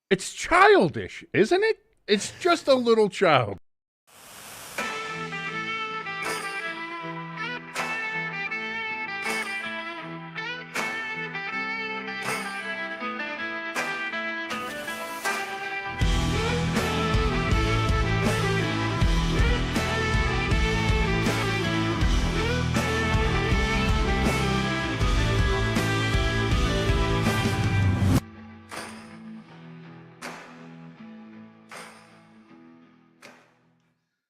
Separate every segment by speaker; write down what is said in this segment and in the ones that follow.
Speaker 1: It's childish, isn't it? It's just a little child.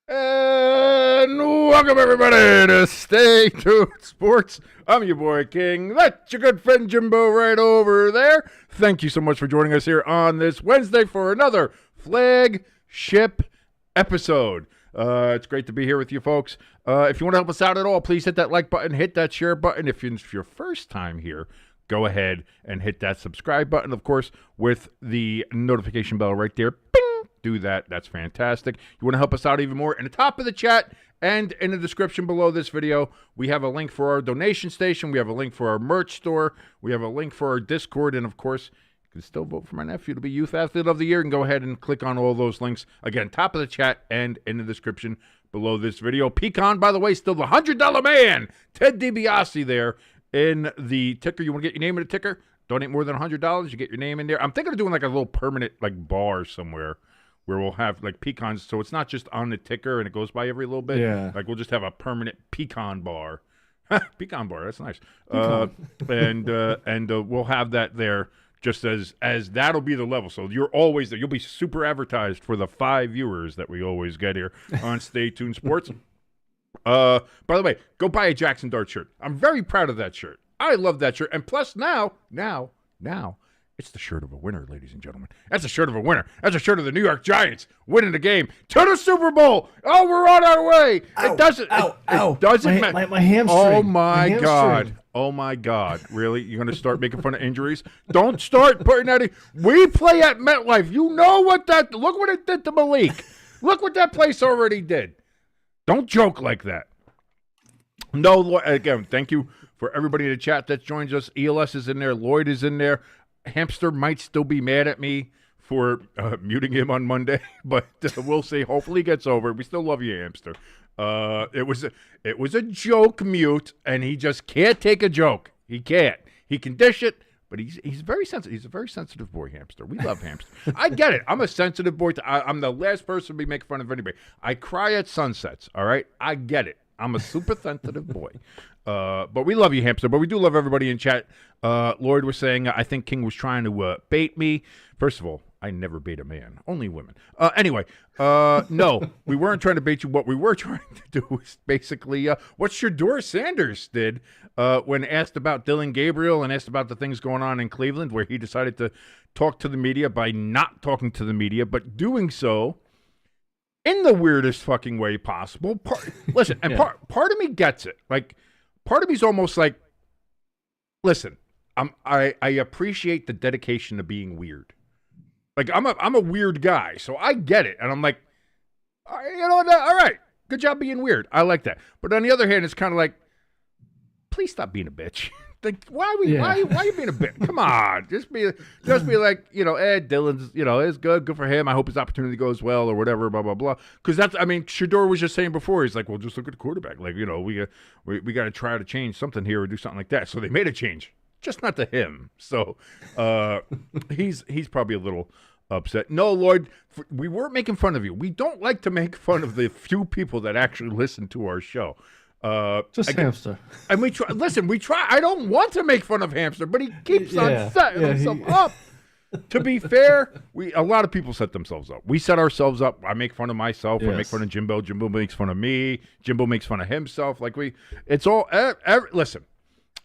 Speaker 1: And welcome everybody to Stay Tuned Sports. I'm your boy King. That's your good friend Jimbo right over there. Thank you so much for joining us here on this Wednesday for another flagship episode. It's great to be here with you folks. If you want to help us out at all, please hit that like button, hit that share button. If it's your first time here, go ahead and hit that subscribe button, of course, with the notification bell right there. Bing! Do that. That's fantastic. You want to help us out even more? In the top of the chat and in the description below this video, we have a link for our donation station. We have a link for our merch store. We have a link for our Discord. And, of course, you can still vote for my nephew to be Youth Athlete of the Year. And go ahead and click on all those links. Again, top of the chat and in the description below this video. Pecan, by the way, still the $100 man. Ted DiBiase there in the ticker. You want to get your name in the ticker? Donate more than $100. You get your name in there. I'm thinking of doing like a little permanent like bar somewhere where we'll have like pecans, so it's not just on the ticker and it goes by every little bit.
Speaker 2: Yeah.
Speaker 1: Like we'll just have a permanent pecan bar. Pecan bar, that's nice. And we'll have that there just as that'll be the level. So you're always there. You'll be super advertised for the 5 viewers that we always get here on Stay Tuned Sports. By the way, go buy a Jackson Dart shirt. I'm very proud of that shirt. I love that shirt. And plus now, it's the shirt of a winner, ladies and gentlemen. That's a shirt of a winner. That's a shirt of the New York Giants winning the game to the Super Bowl. Oh, we're on our way.
Speaker 2: Ow,
Speaker 1: it doesn't
Speaker 2: matter. My hamstring.
Speaker 1: Oh, my
Speaker 2: hamstring.
Speaker 1: God. Oh, my God. Really? You're going to start making fun of injuries? Don't start putting that in. We play at MetLife. You know what that – look what it did to Malik. Look what that place already did. Don't joke like that. No, again, thank you for everybody in the chat that joins us. ELS is in there. Lloyd is in there. Hamster might still be mad at me for muting him on Monday, but we'll see. Hopefully he gets over it. We still love you, Hamster. It was a joke mute, and he just can't take a joke. He can't. He can dish it, but he's very sensitive. He's a very sensitive boy, Hamster. We love Hamster. I get it. I'm a sensitive boy. I'm the last person to be making fun of anybody. I cry at sunsets, all right? I get it. I'm a super sensitive boy. But we love you, Hamster. But we do love everybody in chat. Lloyd was saying, I think King was trying to bait me. First of all, I never bait a man. Only women. Anyway, no, we weren't trying to bait you. What we were trying to do was basically what Shedeur Sanders did when asked about Dylan Gabriel and asked about the things going on in Cleveland, where he decided to talk to the media by not talking to the media, but doing so in the weirdest fucking way possible. Part of me gets it. Like, part of me's almost like, listen, I appreciate the dedication to being weird. Like, I'm a weird guy, so I get it. And I'm like, all right, good job being weird. I like that. But on the other hand, it's kind of like, please stop being a bitch. Like, why are you being a bitch? Come on, just be like, Dylan's, is good for him. I hope his opportunity goes well or whatever, blah blah blah. Because Shedeur was just saying before. He's like, well, just look at the quarterback. Like, we got to try to change something here or do something like that. So they made a change, just not to him. So he's probably a little upset. No, Lloyd, we weren't making fun of you. We don't like to make fun of the few people that actually listen to our show.
Speaker 2: Hamster.
Speaker 1: And we try. Listen, we try. I don't want to make fun of Hamster, but he keeps on setting himself up. To be fair, a lot of people set themselves up. We set ourselves up. I make fun of myself. Yes. I make fun of Jimbo. Jimbo makes fun of me. Jimbo makes fun of himself. Like it's all. Listen,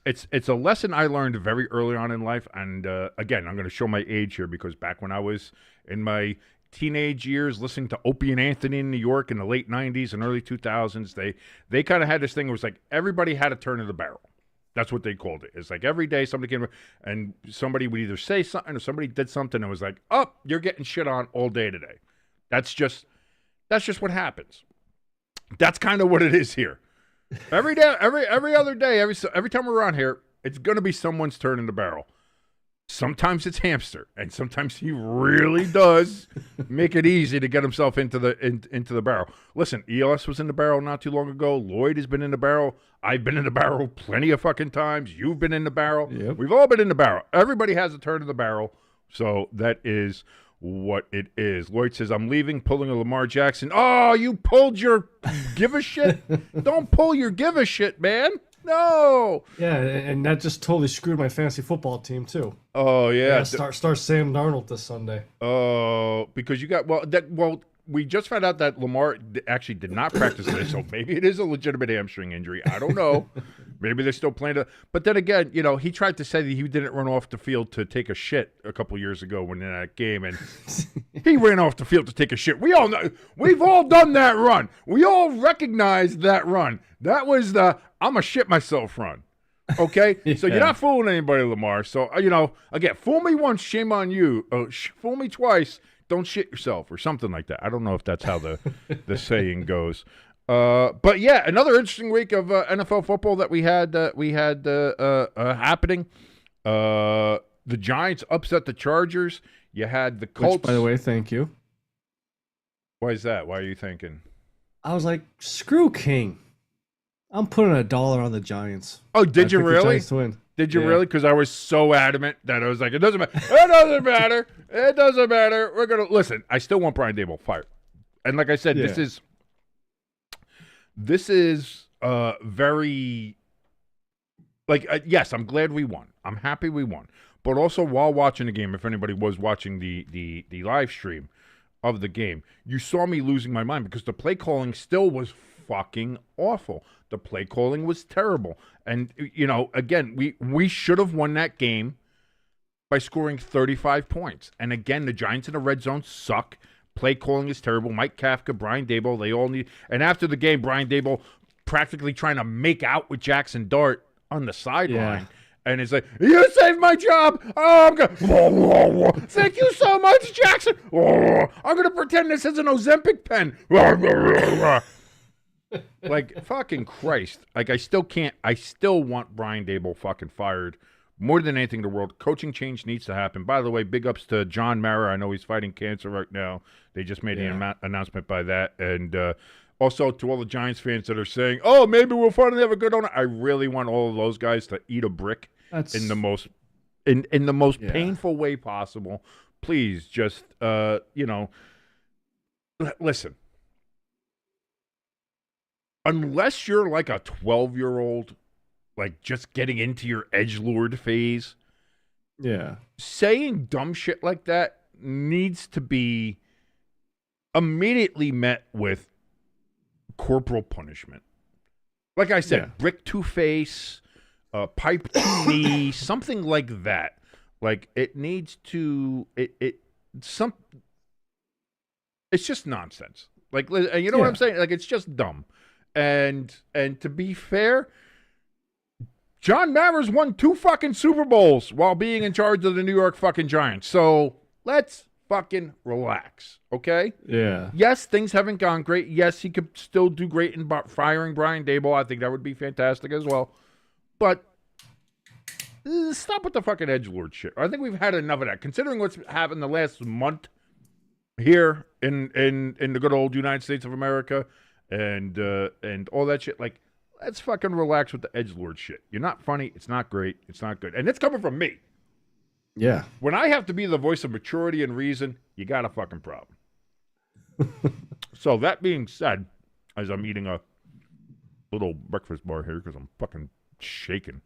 Speaker 1: it's a lesson I learned very early on in life. And again, I'm going to show my age here because back when I was in my teenage years listening to Opie and Anthony in New York in the late 90s and early 2000s, they kind of had this thing where it was like everybody had a turn of the barrel. That's what they called it. It's like every day somebody came and somebody would either say something or somebody did something and it was like, oh, you're getting shit on all day today. That's just what happens. That's kind of what it is here. Every day, every other day, every time we're on here, it's going to be someone's turn in the barrel. Sometimes it's hamster, and sometimes he really does make it easy to get himself into the barrel. Listen, ELS was in the barrel not too long ago. Lloyd has been in the barrel. I've been in the barrel plenty of fucking times. You've been in the barrel.
Speaker 2: Yep.
Speaker 1: We've all been in the barrel. Everybody has a turn in the barrel, so that is what it is. Lloyd says, I'm leaving, pulling a Lamar Jackson. Oh, you pulled your give a shit? Don't pull your give a shit, man. No.
Speaker 2: Yeah, and that just totally screwed my fantasy football team too.
Speaker 1: Oh yeah.
Speaker 2: Start Sam Darnold this Sunday.
Speaker 1: Oh, because you got we just found out that Lamar actually did not practice this, so maybe it is a legitimate hamstring injury. I don't know. Maybe they're still playing it. But then again, he tried to say that he didn't run off the field to take a shit a couple years ago when in that game, and he ran off the field to take a shit. We all know. We've all done that run. We all recognize that run. That was the I'm a shit myself run. Okay?
Speaker 2: Yeah.
Speaker 1: So you're not fooling anybody, Lamar. So, again, fool me once, shame on you. Fool me twice, don't shit yourself or something like that. I don't know if that's how the saying goes. But yeah, another interesting week of NFL football that we had happening. The Giants upset the Chargers. You had the Colts.
Speaker 2: Which, by the way, thank you.
Speaker 1: Why is that? Why are you thinking?
Speaker 2: I was like, screw King. I'm putting $1 on the Giants.
Speaker 1: Oh, did you really?
Speaker 2: Win.
Speaker 1: Did you really? Because I was so adamant that I was like, it doesn't matter. It doesn't matter. It doesn't matter. We're going to listen. I still want Brian Daboll fired. And like I said, this is very yes, I'm glad we won. I'm happy we won. But also while watching the game, if anybody was watching the live stream of the game, you saw me losing my mind because the play calling still was fucking awful. The play calling was terrible. And, again, we should have won that game by scoring 35 points. And, again, the Giants in the red zone suck. Play calling is terrible. Mike Kafka, Brian Daboll, they all need – and after the game, Brian Daboll practically trying to make out with Jackson Dart on the sideline. Yeah. And it's like, you saved my job. Oh, I'm going thank you so much, Jackson. I'm going to pretend this is an Ozempic pen. Like, fucking Christ. Like, I still want Brian Daboll fucking fired more than anything in the world. Coaching change needs to happen. By the way, big ups to John Mara. I know he's fighting cancer right now. They just made an announcement by that. And also to all the Giants fans that are saying, oh, maybe we'll finally have a good owner. I really want all of those guys to eat a brick in the most painful way possible. Please just, listen. Unless you're like a 12-year-old, like just getting into your edgelord phase, saying dumb shit like that needs to be immediately met with corporal punishment. Like I said, brick to face, pipe to knee, something like that. Like it needs to it's just nonsense. Like, you know what I'm saying? Like, it's just dumb. And to be fair, John Mavers won 2 fucking Super Bowls while being in charge of the New York fucking Giants. So let's fucking relax, okay?
Speaker 2: Yeah.
Speaker 1: Yes, things haven't gone great. Yes, he could still do great in firing Brian Daboll. I think that would be fantastic as well. But stop with the fucking edgelord shit. I think we've had enough of that. Considering what's happened the last month here in the good old United States of America. And all that shit, like, let's fucking relax with the edgelord shit. You're not funny. It's not great. It's not good. And it's coming from me.
Speaker 2: Yeah.
Speaker 1: When I have to be the voice of maturity and reason, you got a fucking problem. So that being said, as I'm eating a little breakfast bar here because I'm fucking shaking.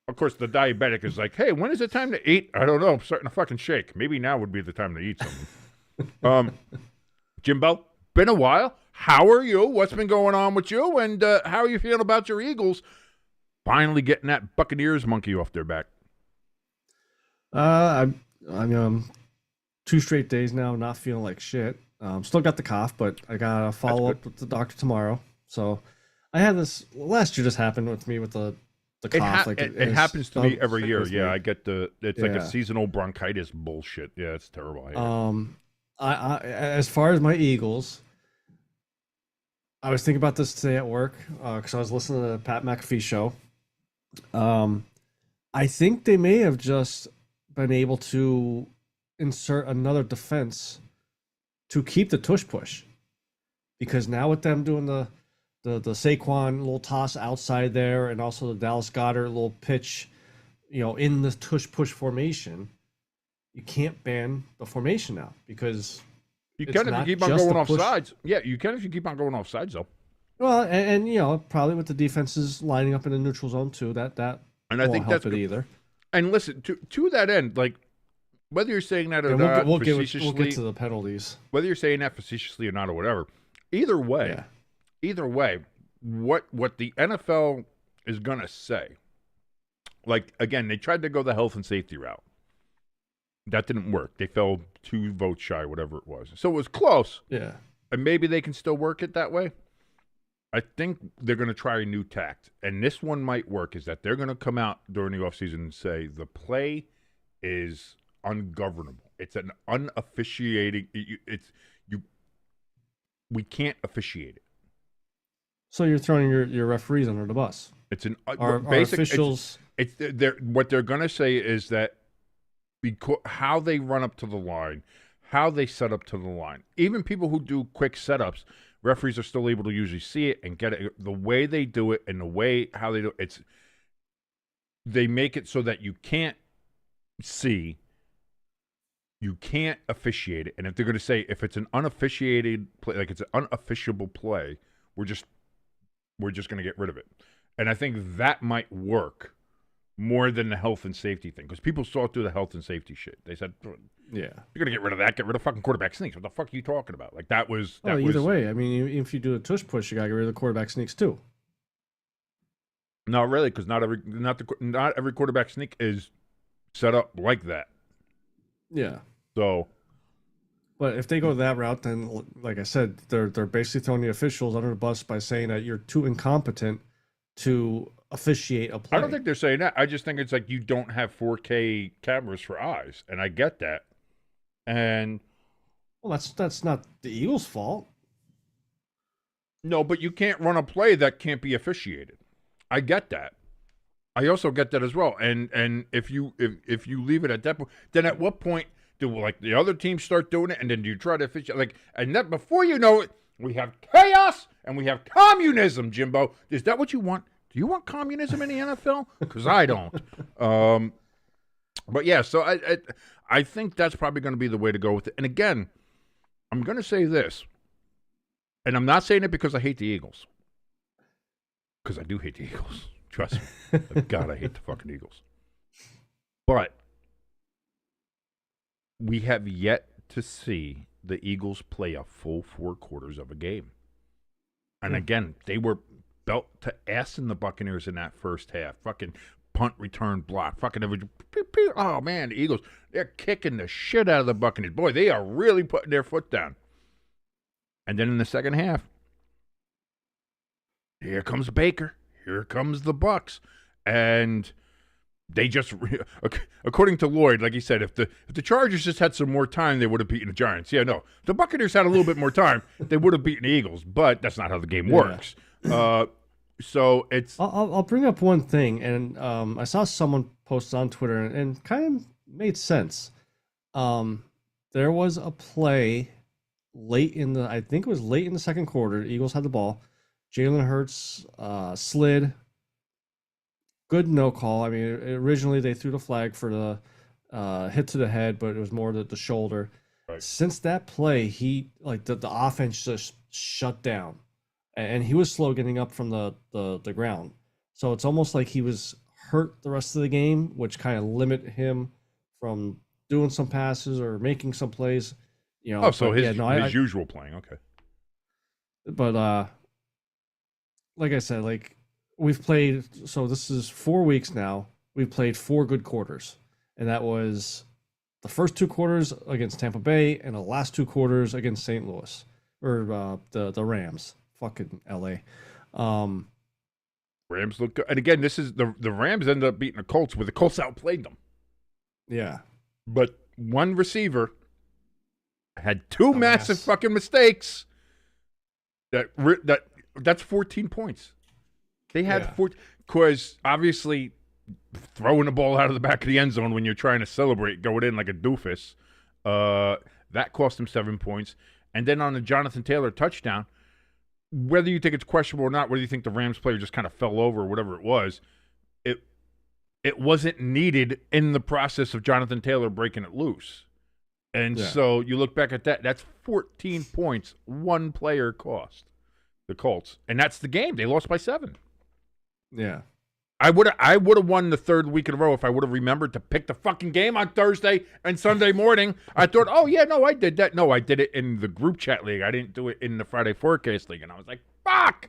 Speaker 1: Of course, the diabetic is like, hey, when is it time to eat? I don't know. I'm starting to fucking shake. Maybe now would be the time to eat something. Jimbo, been a while. How are you? What's been going on with you? And how are you feeling about your Eagles finally getting that Buccaneers monkey off their back?
Speaker 2: I'm 2 straight days now not feeling like shit. Still got the cough, but I got to follow up with the doctor tomorrow. So I had this last year just happened with me with the cough.
Speaker 1: It happens to me every year. Yeah, I get it's like a seasonal bronchitis bullshit. Yeah, it's terrible.
Speaker 2: I as far as my Eagles, I was thinking about this today at work because I was listening to the Pat McAfee show. I think they may have just been able to insert another defense to keep the tush push, because now with them doing the Saquon little toss outside there, and also the Dallas Goedert little pitch, in the tush push formation, you can't ban the formation now because
Speaker 1: You
Speaker 2: it's
Speaker 1: can if
Speaker 2: not
Speaker 1: you keep on
Speaker 2: just
Speaker 1: going
Speaker 2: the
Speaker 1: off
Speaker 2: push.
Speaker 1: sides. Yeah, you can if you keep on going off sides, though.
Speaker 2: Well, and probably with the defenses lining up in the neutral zone too, that
Speaker 1: And I
Speaker 2: won't
Speaker 1: think
Speaker 2: help
Speaker 1: that's
Speaker 2: it
Speaker 1: good.
Speaker 2: either.
Speaker 1: And listen, to that end, like whether you're saying that or
Speaker 2: Yeah,
Speaker 1: not,
Speaker 2: we'll get
Speaker 1: facetiously,
Speaker 2: to the penalties.
Speaker 1: whether you're saying that facetiously or not or whatever, either way, what the NFL is gonna say, like again, they tried to go the health and safety route. That didn't work. They fell 2 votes shy, whatever it was. So it was close.
Speaker 2: Yeah.
Speaker 1: And maybe they can still work it that way. I think they're going to try a new tact. And this one might work, is that they're going to come out during the offseason and say the play is ungovernable. It's an unofficiating. We can't officiate it.
Speaker 2: So you're throwing your referees under the bus.
Speaker 1: It's an
Speaker 2: Our
Speaker 1: basic
Speaker 2: officials.
Speaker 1: What they're going to say is that because how they run up to the line, how they set up to the line, even people who do quick setups, referees are still able to usually see it and get it. The way they do it and the way how they do it, they make it so that you can't see, you can't officiate it. And if they're going to say if it's an unofficiated play, like it's an unofficiable play, we're just going to get rid of it. And I think that might work more than the health and safety thing, because people saw through the health and safety shit. They said,
Speaker 2: Yeah.
Speaker 1: you're going to get rid of that. Get rid of fucking quarterback sneaks. What the fuck are you talking about? Like, that was...
Speaker 2: Either way, I mean, if you do a tush push, you got to get rid of the quarterback sneaks too.
Speaker 1: No, really, because not every quarterback sneak is set up like that.
Speaker 2: Yeah.
Speaker 1: So...
Speaker 2: But if they go that route, then, like I said, they're basically throwing the officials under the bus by saying that you're too incompetent to officiate a play.
Speaker 1: I don't think they're saying that. I just think it's like you don't have 4K cameras for eyes, and I get that. And
Speaker 2: well, that's not the Eagles' fault.
Speaker 1: no, but you can't run a play that can't be officiated. I get that. I also get that as well. And if you leave it at that point, then at what point do like the other teams start doing it, and then do you try to officiate and that before you know it, we have chaos and we have communism, Jimbo. Is that what you want? Do you want communism in the NFL? Because I don't. But yeah, so I think that's probably going to be the way to go with it. And again, I'm going to say this, and I'm not saying it because I hate the Eagles, because I do hate the Eagles. Trust me. God, I hate the fucking Eagles. But we have yet to see the Eagles play a full 4 quarters of a game. And again, they were belt to ass in the Buccaneers in that first half. Fucking punt return block. Fucking oh man, the Eagles, they're kicking the shit out of the Buccaneers. Boy, they are really putting their foot down. And then in the second half, here comes Baker. Here comes the Bucs. And they just, according to Lloyd, like he said, if the Chargers just had some more time, they would have beaten the Giants. Yeah, no. The Buccaneers had a little bit more time, they would have beaten the Eagles, but that's not how the game works. So it's...
Speaker 2: I'll bring up one thing, and I saw someone post on Twitter, and kind of made sense. There was a play I think it was late in the second quarter. The Eagles had the ball. Jalen Hurts slid. Good no call. I mean, originally they threw the flag for the hit to the head, but it was more the shoulder.
Speaker 1: Right.
Speaker 2: Since that play, the offense just shut down, and he was slow getting up from the ground. So it's almost like he was hurt the rest of the game, which kind of limit him from doing some passes or making some plays.
Speaker 1: So his usual playing, okay.
Speaker 2: But like I said, we've played, so this is 4 weeks now. We've played 4 good quarters. And that was the first 2 quarters against Tampa Bay and the last 2 quarters against St. Louis. Or the Rams. Fucking LA.
Speaker 1: Rams look good. And again, this is the Rams ended up beating the Colts, where the Colts outplayed them.
Speaker 2: Yeah.
Speaker 1: But one receiver had 2 massive fucking mistakes. That's 14 points. They had 14, because obviously throwing the ball out of the back of the end zone when you're trying to celebrate going in like a doofus. That cost him 7 points. And then on the Jonathan Taylor touchdown, whether you think it's questionable or not, whether you think the Rams player just kind of fell over or whatever it was, it wasn't needed in the process of Jonathan Taylor breaking it loose. And so you look back at that, that's 14 points, one player cost the Colts. And that's the game. They lost by 7.
Speaker 2: Yeah.
Speaker 1: I would have won the third week in a row if I would have remembered to pick the fucking game on Thursday and Sunday morning. I thought, oh, yeah, no, I did that. No, I did it in the group chat league. I didn't do it in the Friday Forecast league. And I was like, fuck.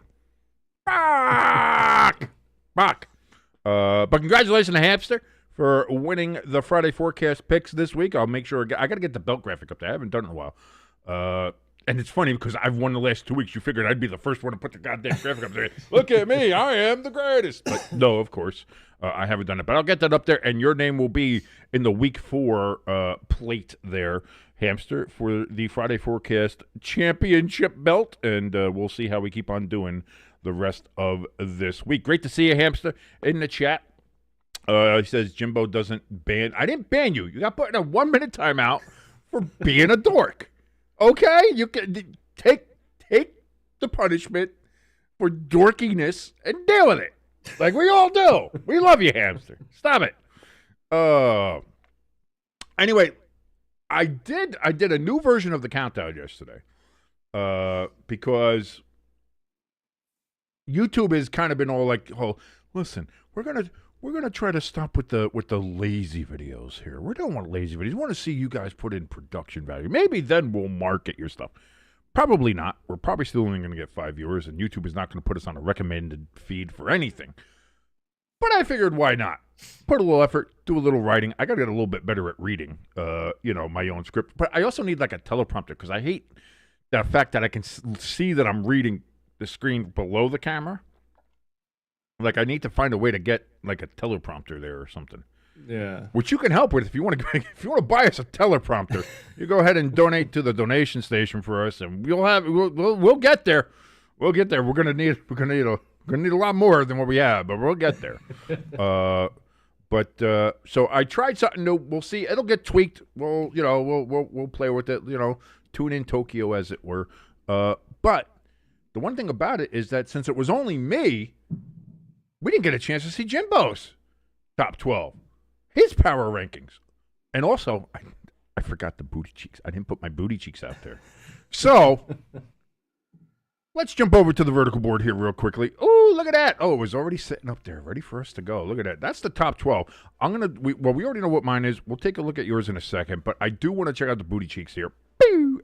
Speaker 1: But congratulations to Hamster for winning the Friday Forecast picks this week. I'll make sure I got to get the belt graphic up there. I haven't done it in a while. And it's funny because I've won the last 2 weeks. You figured I'd be the first one to put the goddamn graphic up there. Look at me. I am the greatest. But no, of course, I haven't done it. But I'll get that up there, and your name will be in the Week 4 plate there, Hamster, for the Friday Forecast Championship belt. And we'll see how we keep on doing the rest of this week. Great to see you, Hamster, in the chat. He says Jimbo doesn't ban. I didn't ban you. You got put in a 1-minute timeout for being a dork. Okay, you can take the punishment for dorkiness and deal with it, like we all do. We love you, Hamster. Stop it. Anyway, I did a new version of the countdown yesterday, because YouTube has kind of been all like, "Oh, listen, we're gonna try to stop with the lazy videos here. We don't want lazy videos. We want to see you guys put in production value. Maybe then we'll market your stuff. Probably not. We're probably still only going to get 5 viewers, and YouTube is not going to put us on a recommended feed for anything. But I figured, why not? Put a little effort, do a little writing. I got to get a little bit better at reading, my own script. But I also need like a teleprompter because I hate the fact that I can see that I'm reading the screen below the camera. Like, I need to find a way to get like a teleprompter there or something.
Speaker 2: Yeah.
Speaker 1: Which you can help with if you want to buy us a teleprompter. You go ahead and donate to the donation station for us, and we'll get there. We'll get there. We're gonna need a lot more than what we have, but we'll get there. So I tried something new. We'll see. It'll get tweaked. We'll play with it. Tune in Tokyo, as it were. But the one thing about it is that since it was only me, we didn't get a chance to see Jimbo's top 12, his power rankings. And also, I forgot the booty cheeks. I didn't put my booty cheeks out there. So, let's jump over to the vertical board here real quickly. Oh, look at that. Oh, it was already sitting up there, ready for us to go. Look at that. That's the top 12. We already know what mine is. We'll take a look at yours in a second, but I do want to check out the booty cheeks here.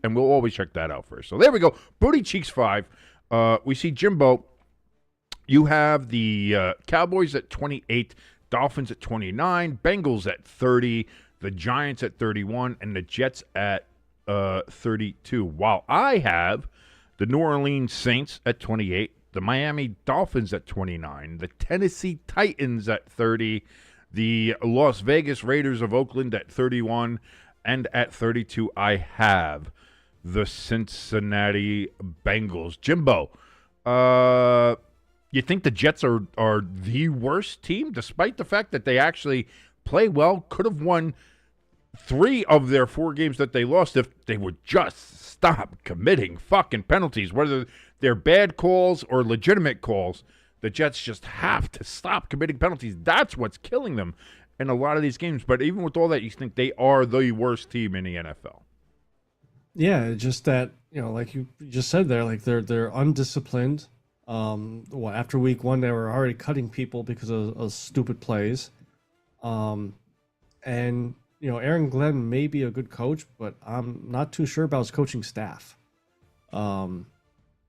Speaker 1: And we'll always check that out first. So, there we go. Booty cheeks 5. We see Jimbo. You have the Cowboys at 28, Dolphins at 29, Bengals at 30, the Giants at 31, and the Jets at 32. While I have the New Orleans Saints at 28, the Miami Dolphins at 29, the Tennessee Titans at 30, the Las Vegas Raiders of Oakland at 31, and at 32 I have the Cincinnati Bengals. Jimbo, you think the Jets are the worst team, despite the fact that they actually play well, could have won 3 of their 4 games that they lost if they would just stop committing fucking penalties, whether they're bad calls or legitimate calls. The Jets just have to stop committing penalties. That's what's killing them in a lot of these games. But even with all that, you think they are the worst team in the NFL.
Speaker 2: Yeah, just that, like you just said there, like they're undisciplined. After week 1, they were already cutting people because of stupid plays. And, Aaron Glenn may be a good coach, but I'm not too sure about his coaching staff. And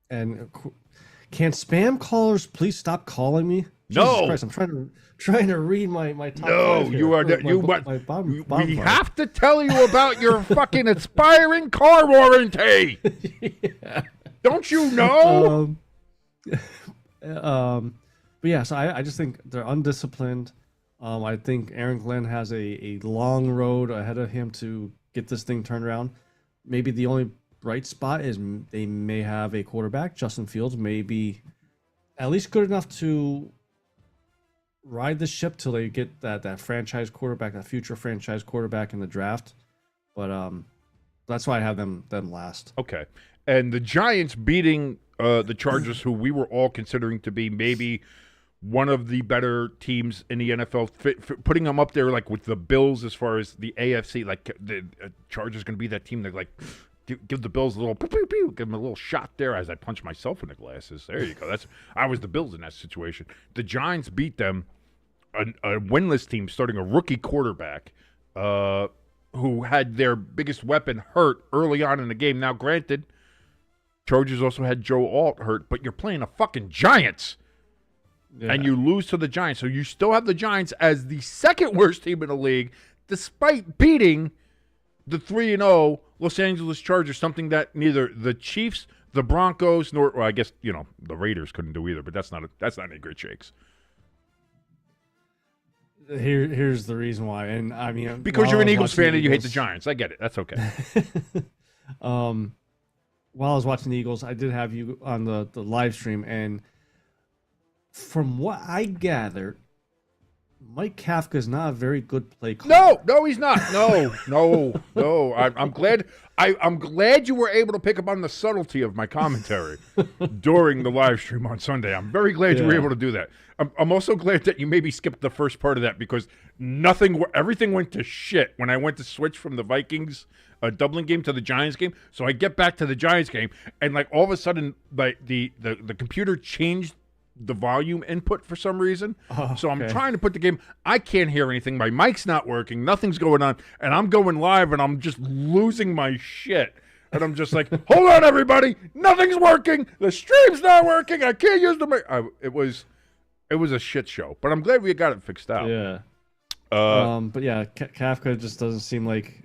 Speaker 2: can spam callers please stop calling me?
Speaker 1: No.
Speaker 2: Jesus Christ, I'm trying to read my top
Speaker 1: No,
Speaker 2: 5 here.
Speaker 1: you are
Speaker 2: My bottom
Speaker 1: we
Speaker 2: five.
Speaker 1: have to tell you about your fucking expiring car warranty.
Speaker 2: Yeah.
Speaker 1: Don't you know?
Speaker 2: But yeah, so I just think they're undisciplined. I think Aaron Glenn has a long road ahead of him to get this thing turned around. Maybe the only bright spot is they may have a quarterback. Justin Fields may be at least good enough to ride the ship till they get that franchise quarterback, that future franchise quarterback in the draft. But that's why I have them last.
Speaker 1: Okay. And the Giants beating the Chargers, who we were all considering to be maybe one of the better teams in the NFL, putting them up there like with the Bills as far as the AFC. Like the Chargers going to be that team that like give the Bills a little pew, pew, pew, give them a little shot there as I punch myself in the glasses. There you go. I was the Bills in that situation. The Giants beat them, a winless team starting a rookie quarterback who had their biggest weapon hurt early on in the game. Now, granted, Chargers also had Joe Alt hurt, but you're playing the fucking Giants. Yeah. And you lose to the Giants. So you still have the Giants as the second worst team in the league, despite beating the 3-0 Los Angeles Chargers, something that neither the Chiefs, the Broncos, nor, well, I guess, the Raiders couldn't do either, but that's not any great shakes.
Speaker 2: Here's the reason why. And I mean,
Speaker 1: because you're an Eagles fan and you hate the Giants. I get it. That's okay.
Speaker 2: While I was watching the Eagles, I did have you on the live stream, and from what I gathered, Mike Kafka is not a very good play caller.
Speaker 1: No, he's not. No. I'm glad. I'm glad you were able to pick up on the subtlety of my commentary during the live stream on Sunday. I'm very glad you were able to do that. I'm also glad that you maybe skipped the first part of that because everything went to shit when I went to switch from the Vikings Dublin game to the Giants game. So I get back to the Giants game, and like all of a sudden, like the computer changed the volume input for some reason. So I'm trying to put the game. I can't hear anything. My mic's not working. Nothing's going on. And I'm going live and I'm just losing my shit. And I'm just like, hold on, everybody. Nothing's working. The stream's not working. I can't use the mic. It was a shit show. But I'm glad we got it fixed out.
Speaker 2: Yeah. But yeah, Kafka just doesn't seem like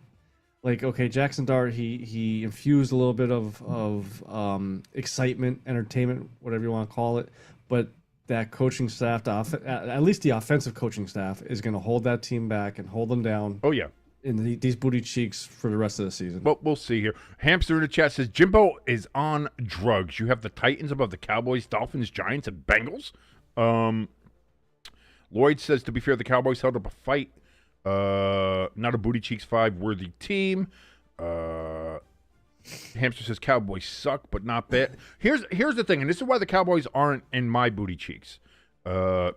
Speaker 2: okay, Jackson Dart, he infused a little bit of excitement, entertainment, whatever you want to call it. But that coaching staff, at least the offensive coaching staff, is going to hold that team back and hold them down.
Speaker 1: Oh, yeah.
Speaker 2: In these booty cheeks for the rest of the season.
Speaker 1: Well, we'll see here. Hamster in the chat says, Jimbo is on drugs. You have the Titans above the Cowboys, Dolphins, Giants, and Bengals. Lloyd says, to be fair, the Cowboys held up a fight. Not a booty cheeks 5 worthy team. Hamster says Cowboys suck, but not bad. Here's the thing, and this is why the Cowboys aren't in my booty cheeks. I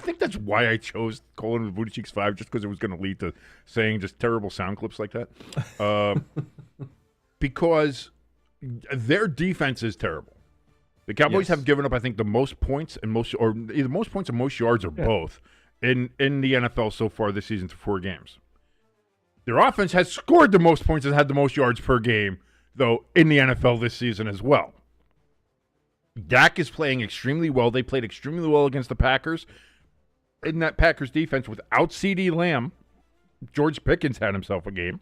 Speaker 1: think that's why I chose calling the booty cheeks 5, just because it was going to lead to saying just terrible sound clips like that. Because their defense is terrible. The Cowboys have given up, I think, the most points and either most points and most yards or both in the NFL so far this season through 4 games. Their offense has scored the most points and had the most yards per game, though, in the NFL this season as well. Dak is playing extremely well. They played extremely well against the Packers. In that Packers defense, without CeeDee Lamb, George Pickens had himself a game.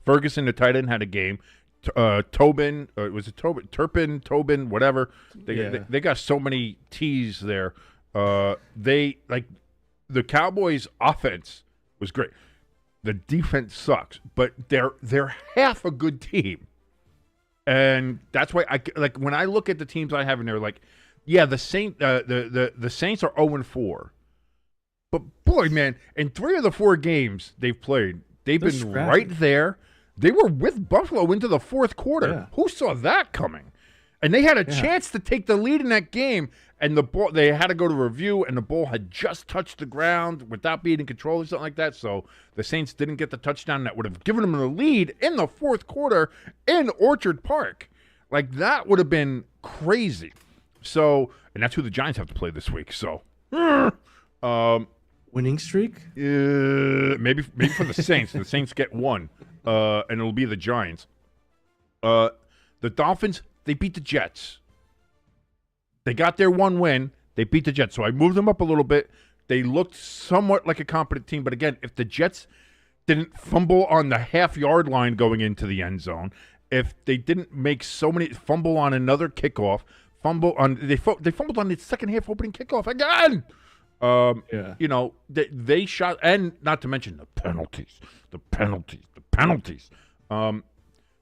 Speaker 1: Ferguson, the tight end, had a game. Tobin, Turpin, whatever. They got so many T's there. The Cowboys' offense was great. The defense sucks, but they're half a good team, and that's why when I look at the teams I have in there, like, yeah, the Saints are 0-4, but boy, man, in 3 of the 4 games they've played, they've been right there. They were with Buffalo into the 4th quarter. Yeah. Who saw that coming? And they had a chance to take the lead in that game, and the ball, they had to go to review, and the ball had just touched the ground without being in control or something like that. So the Saints didn't get the touchdown that would have given them the lead in the 4th quarter in Orchard Park. Like, that would have been crazy. So, and that's who the Giants have to play this week. So,
Speaker 2: winning streak?
Speaker 1: Maybe for the Saints. The Saints get 1, and it'll be the Giants. The Dolphins, they beat the Jets. They got their 1 win. They beat the Jets. So I moved them up a little bit. They looked somewhat like a competent team. But again, if the Jets didn't fumble on the half-yard line going into the end zone, if they didn't make fumble on another kickoff, they fumbled on the second half opening kickoff again. They shot, and not to mention the penalties.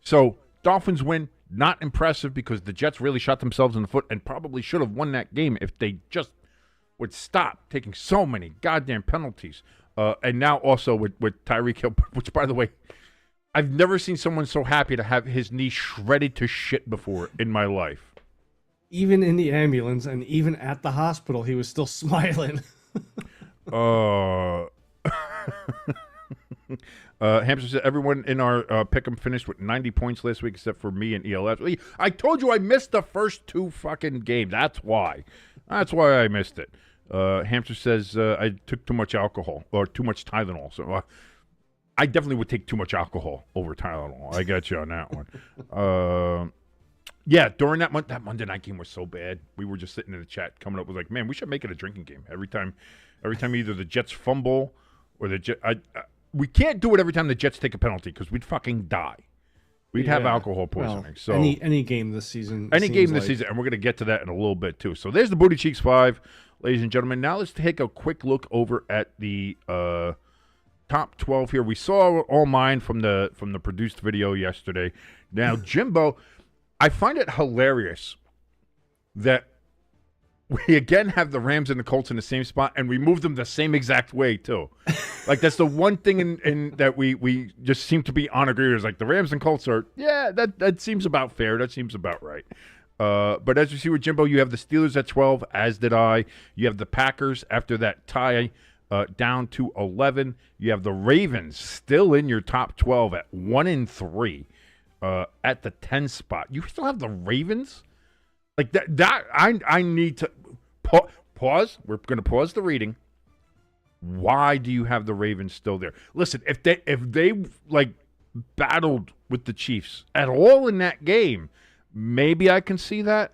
Speaker 1: So Dolphins win. not impressive because the Jets really shot themselves in the foot and probably should have won that game if they just would stop taking so many goddamn penalties. And now also with Tyreek Hill, which, by the way, I've never seen someone so happy to have his knee shredded to shit before in my life.
Speaker 2: Even in the ambulance and even at the hospital, he was still smiling.
Speaker 1: Hamster said everyone in our pick'em finished with 90 points last week except for me and ELF. I told you I missed the first 2 fucking games. That's why I missed it. Hamster says I took too much alcohol or too much Tylenol. So I definitely would take too much alcohol over Tylenol. I got you on that one. Yeah, during that Monday night game was so bad. We were just sitting in the chat coming up with like, man, we should make it a drinking game every time either the Jets fumble or the Jets. We can't do it every time the Jets take a penalty because we'd fucking die. We'd have alcohol poisoning.
Speaker 2: Well,
Speaker 1: so
Speaker 2: any game this season.
Speaker 1: Any game this season, and we're going to get to that in a little bit too. So there's the Booty Cheeks 5, ladies and gentlemen. Now let's take a quick look over at the top 12 here. We saw all mine from the produced video yesterday. Now, Jimbo, I find it hilarious that we again have the Rams and the Colts in the same spot, and we moved them the same exact way too. Like that's the one thing in that we just seem to be on agreement. Like the Rams and Colts are, that seems about fair. That seems about right. But as you see with Jimbo, you have the Steelers at 12, as did I. You have the Packers after that tie down to 11. You have the Ravens still in your top 12 at 1-3 at the 10 spot. You still have the Ravens? Like that I need to pause. We're going to pause the reading. Why do you have the Ravens still there? Listen, if they like battled with the Chiefs at all in that game, maybe I can see that.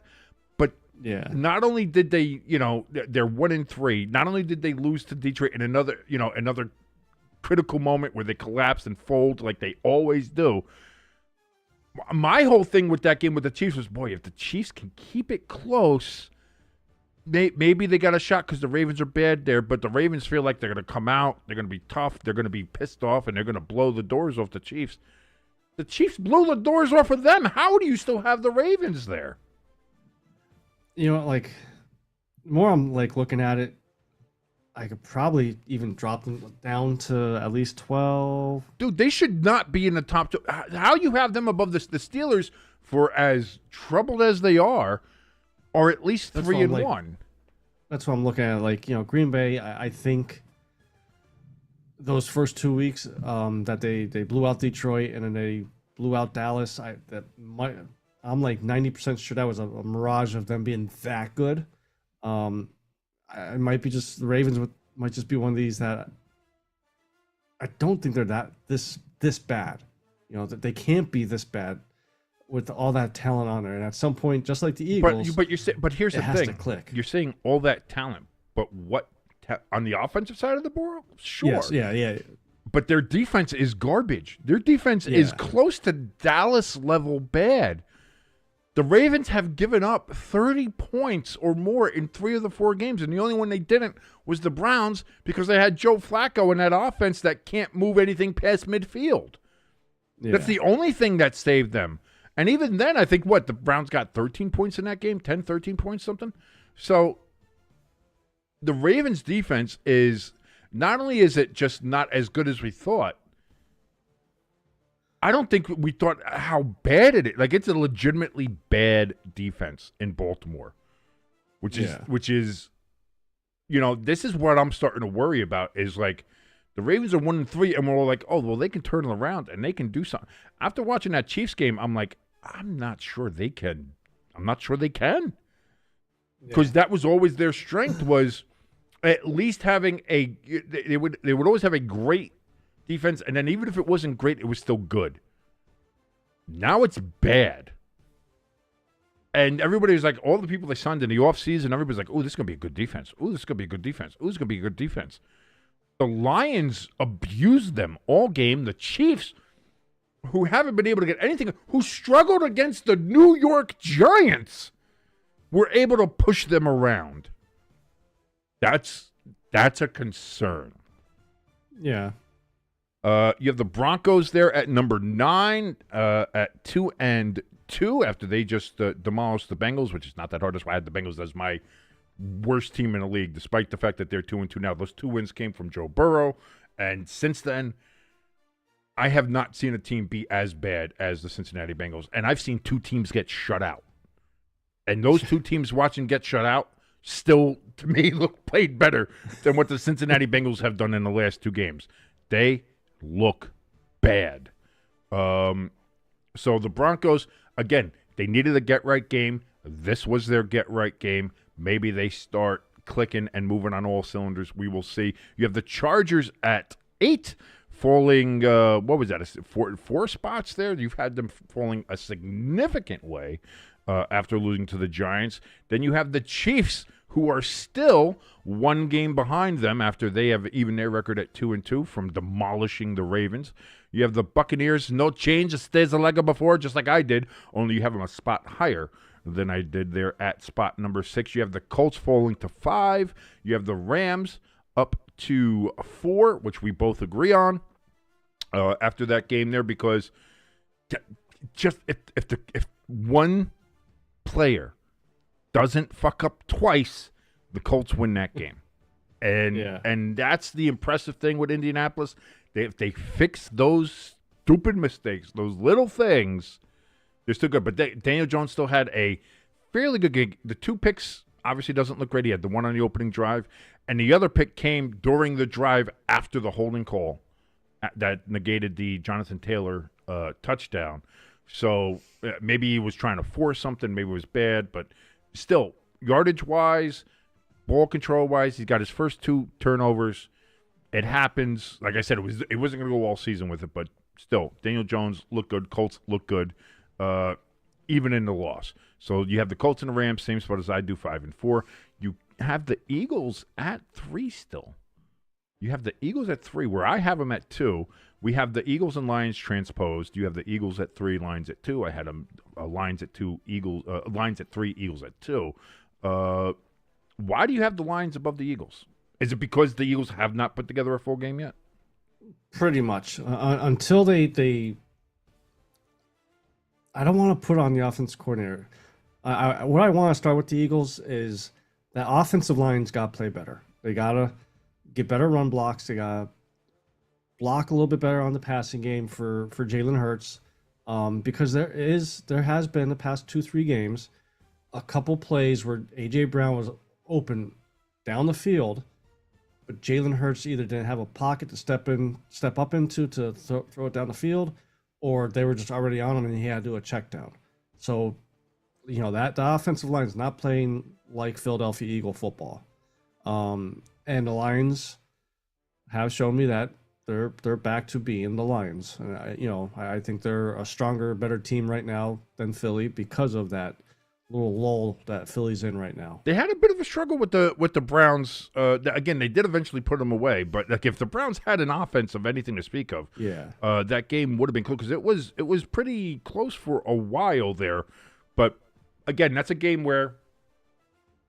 Speaker 1: But
Speaker 2: yeah,
Speaker 1: not only did they, they're 1-3. Not only did they lose to Detroit in another critical moment where they collapsed and fold like they always do. My whole thing with that game with the Chiefs was, boy, if the Chiefs can keep it close, maybe they got a shot because the Ravens are bad there, but the Ravens feel like they're going to come out, they're going to be tough, they're going to be pissed off, and they're going to blow the doors off the Chiefs. The Chiefs blew the doors off of them. How do you still have the Ravens there?
Speaker 2: Like, more I'm like looking at it, I could probably even drop them down to at least 12.
Speaker 1: Dude, they should not be in the top 2. How you have them above the Steelers for as troubled as they are at least 3-1.
Speaker 2: That's what I'm looking at. Like, Green Bay, I think those first 2 weeks that they blew out Detroit and then they blew out Dallas, I'm like 90% sure that was a mirage of them being that good. It might be just the Ravens might just be one of these that I don't think they're this bad. That they can't be this bad with all that talent on there. And at some point, just like the Eagles,
Speaker 1: but here's the thing:
Speaker 2: to click.
Speaker 1: You're saying all that talent, but what on the offensive side of the ball? Sure,
Speaker 2: yes, yeah.
Speaker 1: But their defense is garbage. Their defense is close to Dallas level bad. The Ravens have given up 30 points or more in 3 of the 4 games, and the only one they didn't was the Browns because they had Joe Flacco in that offense that can't move anything past midfield. Yeah. That's the only thing that saved them. And even then, I think, the Browns got 13 points in that game? 10, 13 points, something? So the Ravens' defense is, not only is it just not as good as we thought, I don't think we thought how bad it is. Like, it's a legitimately bad defense in Baltimore, which is, this is what I'm starting to worry about is like the Ravens are 1-3 and we're all like, oh, well, they can turn it around and they can do something. After watching that Chiefs game, I'm like, I'm not sure they can. Because that was always their strength was at least having they would always have a great defense, and then even if it wasn't great, it was still good. Now it's bad. And everybody was like, all the people they signed in the offseason, everybody's like, oh, this is going to be a good defense. Oh, this is going to be a good defense. Oh, this is going to be a good defense. The Lions abused them all game. The Chiefs, who haven't been able to get anything, who struggled against the New York Giants, were able to push them around. That's a concern.
Speaker 2: Yeah.
Speaker 1: You have the Broncos there at number 9 at 2-2. 2 after they just demolished the Bengals, which is not that hard. That's why I had the Bengals as my worst team in the league, despite the fact that they're 2-2 now. Those 2 wins came from Joe Burrow, and since then, I have not seen a team be as bad as the Cincinnati Bengals, and I've seen 2 teams get shut out. And those 2 teams watching get shut out still, to me, played better than what the Cincinnati Bengals have done in the last 2 games. They look bad. So the Broncos, again, they needed a get-right game. This was their get-right game. Maybe they start clicking and moving on all cylinders. We will see. You have the Chargers at 8, falling, what was that, 4 spots there? You've had them falling a significant way after losing to the Giants. Then you have the Chiefs, who are still 1 game behind them after they have even their record at 2-2 from demolishing the Ravens. You have the Buccaneers, no change. It stays like before, just like I did, only you have them a spot higher than I did there at spot number 6. You have the Colts falling to 5. You have the Rams up to 4, which we both agree on after that game there, because just if one player doesn't fuck up twice, the Colts win that game. And that's the impressive thing with Indianapolis. If they fix those stupid mistakes, those little things, they're still good. But Daniel Jones still had a fairly good game. The 2 picks obviously doesn't look great. He had the one on the opening drive, and the other pick came during the drive after the holding call that negated the Jonathan Taylor touchdown. So maybe he was trying to force something. Maybe it was bad. But still, yardage-wise, ball control-wise, he's got his first 2 turnovers. It happens. Like I said, it wasn't going to go all season with it, but still, Daniel Jones looked good. Colts looked good, even in the loss. So you have the Colts and the Rams, same spot as I do, 5-4. You have the Eagles at 3 still. You have the Eagles at 3, where I have them at 2. We have the Eagles and Lions transposed. You have the Eagles at 3, Lions at 2. I had them Lions at 2, Lions at 3, Eagles at 2. Why do you have the Lions above the Eagles? Is it because the Eagles have not put together a full game yet?
Speaker 2: Pretty much. Until they I don't want to put on the offense coordinator. What I want to start with the Eagles is that offensive line's got to play better. They got to get better run blocks. They got to block a little bit better on the passing game for Jalen Hurts, because there has been the past 2-3 games a couple plays where A.J. Brown was open down the field, but Jalen Hurts either didn't have a pocket to step up into to throw it down the field, or they were just already on him and he had to do a check down. So, that the offensive line is not playing like Philadelphia Eagle football. And the Lions have shown me that they're back to being the Lions. And I think they're a stronger, better team right now than Philly because of that little lull that Philly's in right now.
Speaker 1: They had a bit of a struggle with the Browns. Again, they did eventually put them away, but like if the Browns had an offense of anything to speak of, that game would have been close, because it was pretty close for a while there. But again, that's a game where,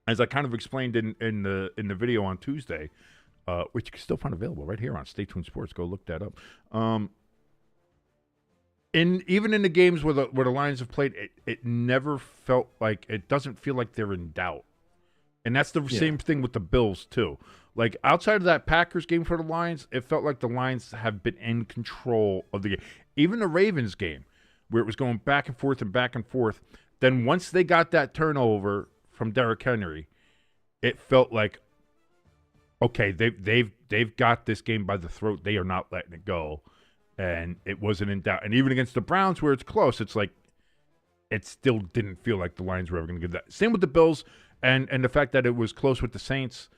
Speaker 1: as I kind of explained in the video on Tuesday, which you can still find available right here on Stay Tuned Sports. Go look that up. And even in the games where the Lions have played, it never felt like, it doesn't feel like they're in doubt. And that's the same thing with the Bills too. Like outside of that Packers game for the Lions, it felt like the Lions have been in control of the game. Even the Ravens game, where it was going back and forth, then once they got that turnover from Derrick Henry, it felt like, okay, they've got this game by the throat. They are not letting it go. And it wasn't in doubt. And even against the Browns, where it's close, it's like it still didn't feel like the Lions were ever going to give that. Same with the Bills, and the fact that it was close with the Saints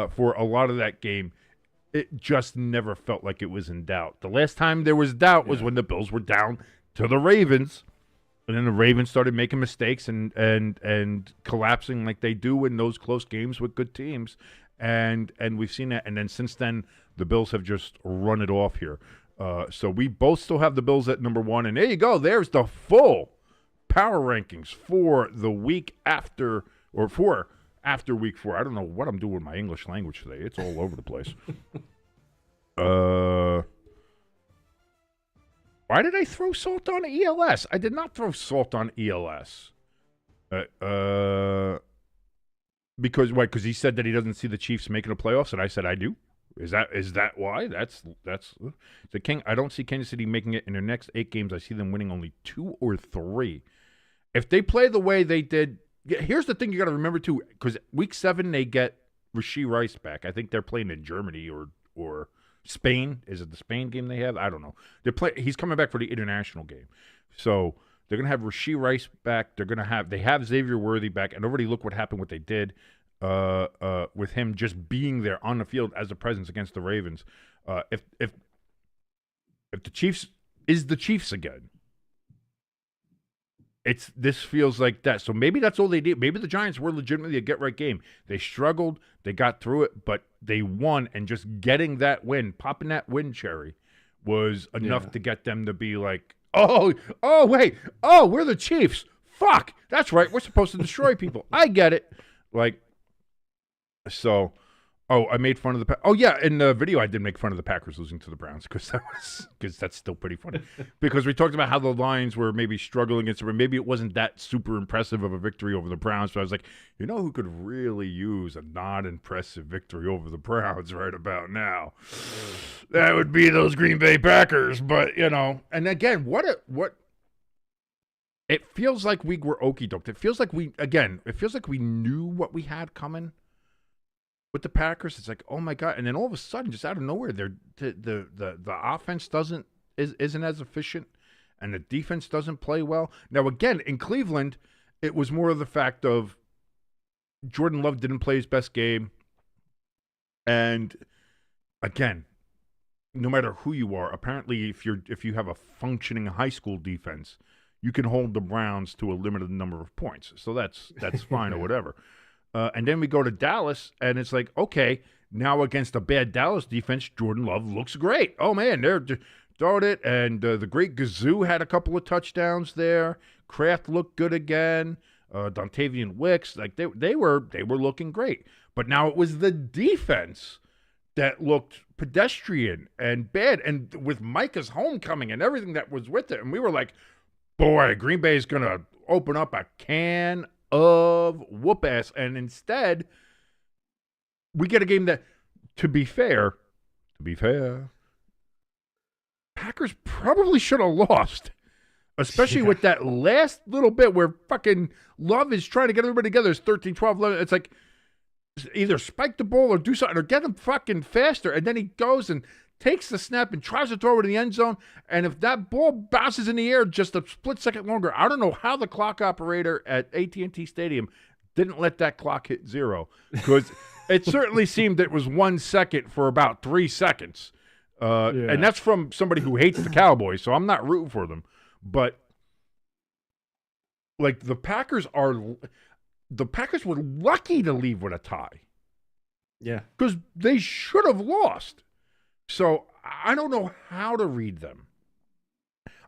Speaker 1: for a lot of that game, it just never felt like it was in doubt. The last time there was doubt was when the Bills were down to the Ravens, and then the Ravens started making mistakes and collapsing like they do in those close games with good teams. And we've seen that. And then since then, the Bills have just run it off here. So we both still have the Bills at number 1. And there you go. There's the full power rankings for the week after, or for after week 4. I don't know what I'm doing with my English language today. It's all over the place. Why did I throw salt on ELS? I did not throw salt on ELS. Because why? Because he said that he doesn't see the Chiefs making the playoffs, and I said I do. Is that why? That's the King. I don't see Kansas City making it in their next 8 games. I see them winning only 2 or 3. If they play the way they did, here's the thing you got to remember too. Because week 7 they get Rashee Rice back. I think they're playing in Germany or Spain. Is it the Spain game they have? I don't know. He's coming back for the international game, so they're gonna have Rashee Rice back. They have Xavier Worthy back, and already look what happened. What they did with him just being there on the field as a presence against the Ravens. If the Chiefs is the Chiefs again, this feels like that. So maybe that's all they did. Maybe the Giants were legitimately a get-right game. They struggled. They got through it, but they won. And just getting that win, popping that win cherry, was enough to get them to be like, oh, wait. Oh, we're the Chiefs. Fuck. That's right. We're supposed to destroy people. I get it. Like, so... Oh, I made fun of the. Oh yeah, in the video I did make fun of the Packers losing to the Browns because that's still pretty funny. Because we talked about how the Lions were maybe struggling against them, maybe it wasn't that super impressive of a victory over the Browns. So I was like, you know who could really use a non-impressive victory over the Browns right about now? That would be those Green Bay Packers. But and again, what? It feels like we were okey-doked. It feels like we knew what we had coming. With the Packers, it's like, oh my god! And then all of a sudden, just out of nowhere, the offense isn't as efficient, and the defense doesn't play well. Now, again, in Cleveland, it was more of the fact of Jordan Love didn't play his best game, and again, no matter who you are, apparently, if you have a functioning high school defense, you can hold the Browns to a limited number of points. So that's fine or whatever. And then we go to Dallas, and it's like, okay, now against a bad Dallas defense, Jordan Love looks great. Oh, man, they're throwing it. And the great Gazoo had a couple of touchdowns there. Kraft looked good again. Dontavian Wicks, like they were looking great. But now it was the defense that looked pedestrian and bad. And with Micah's homecoming and everything that was with it, and we were like, boy, Green Bay is going to open up a can of whoop ass, and instead we get a game that, to be fair, Packers probably should have lost, especially with that last little bit where fucking Love is trying to get everybody together. It's 13, 12, 11. It's like either spike the ball or do something or get him fucking faster, and then he goes and takes the snap and tries to throw it in the end zone, and if that ball bounces in the air just a split second longer, I don't know how the clock operator at AT&T Stadium didn't let that clock hit 0, because it certainly seemed it was 1 second for about 3 seconds. And that's from somebody who hates the Cowboys, so I'm not rooting for them. But like the Packers were lucky to leave with a tie.
Speaker 2: Yeah.
Speaker 1: Because they should have lost. So I don't know how to read them.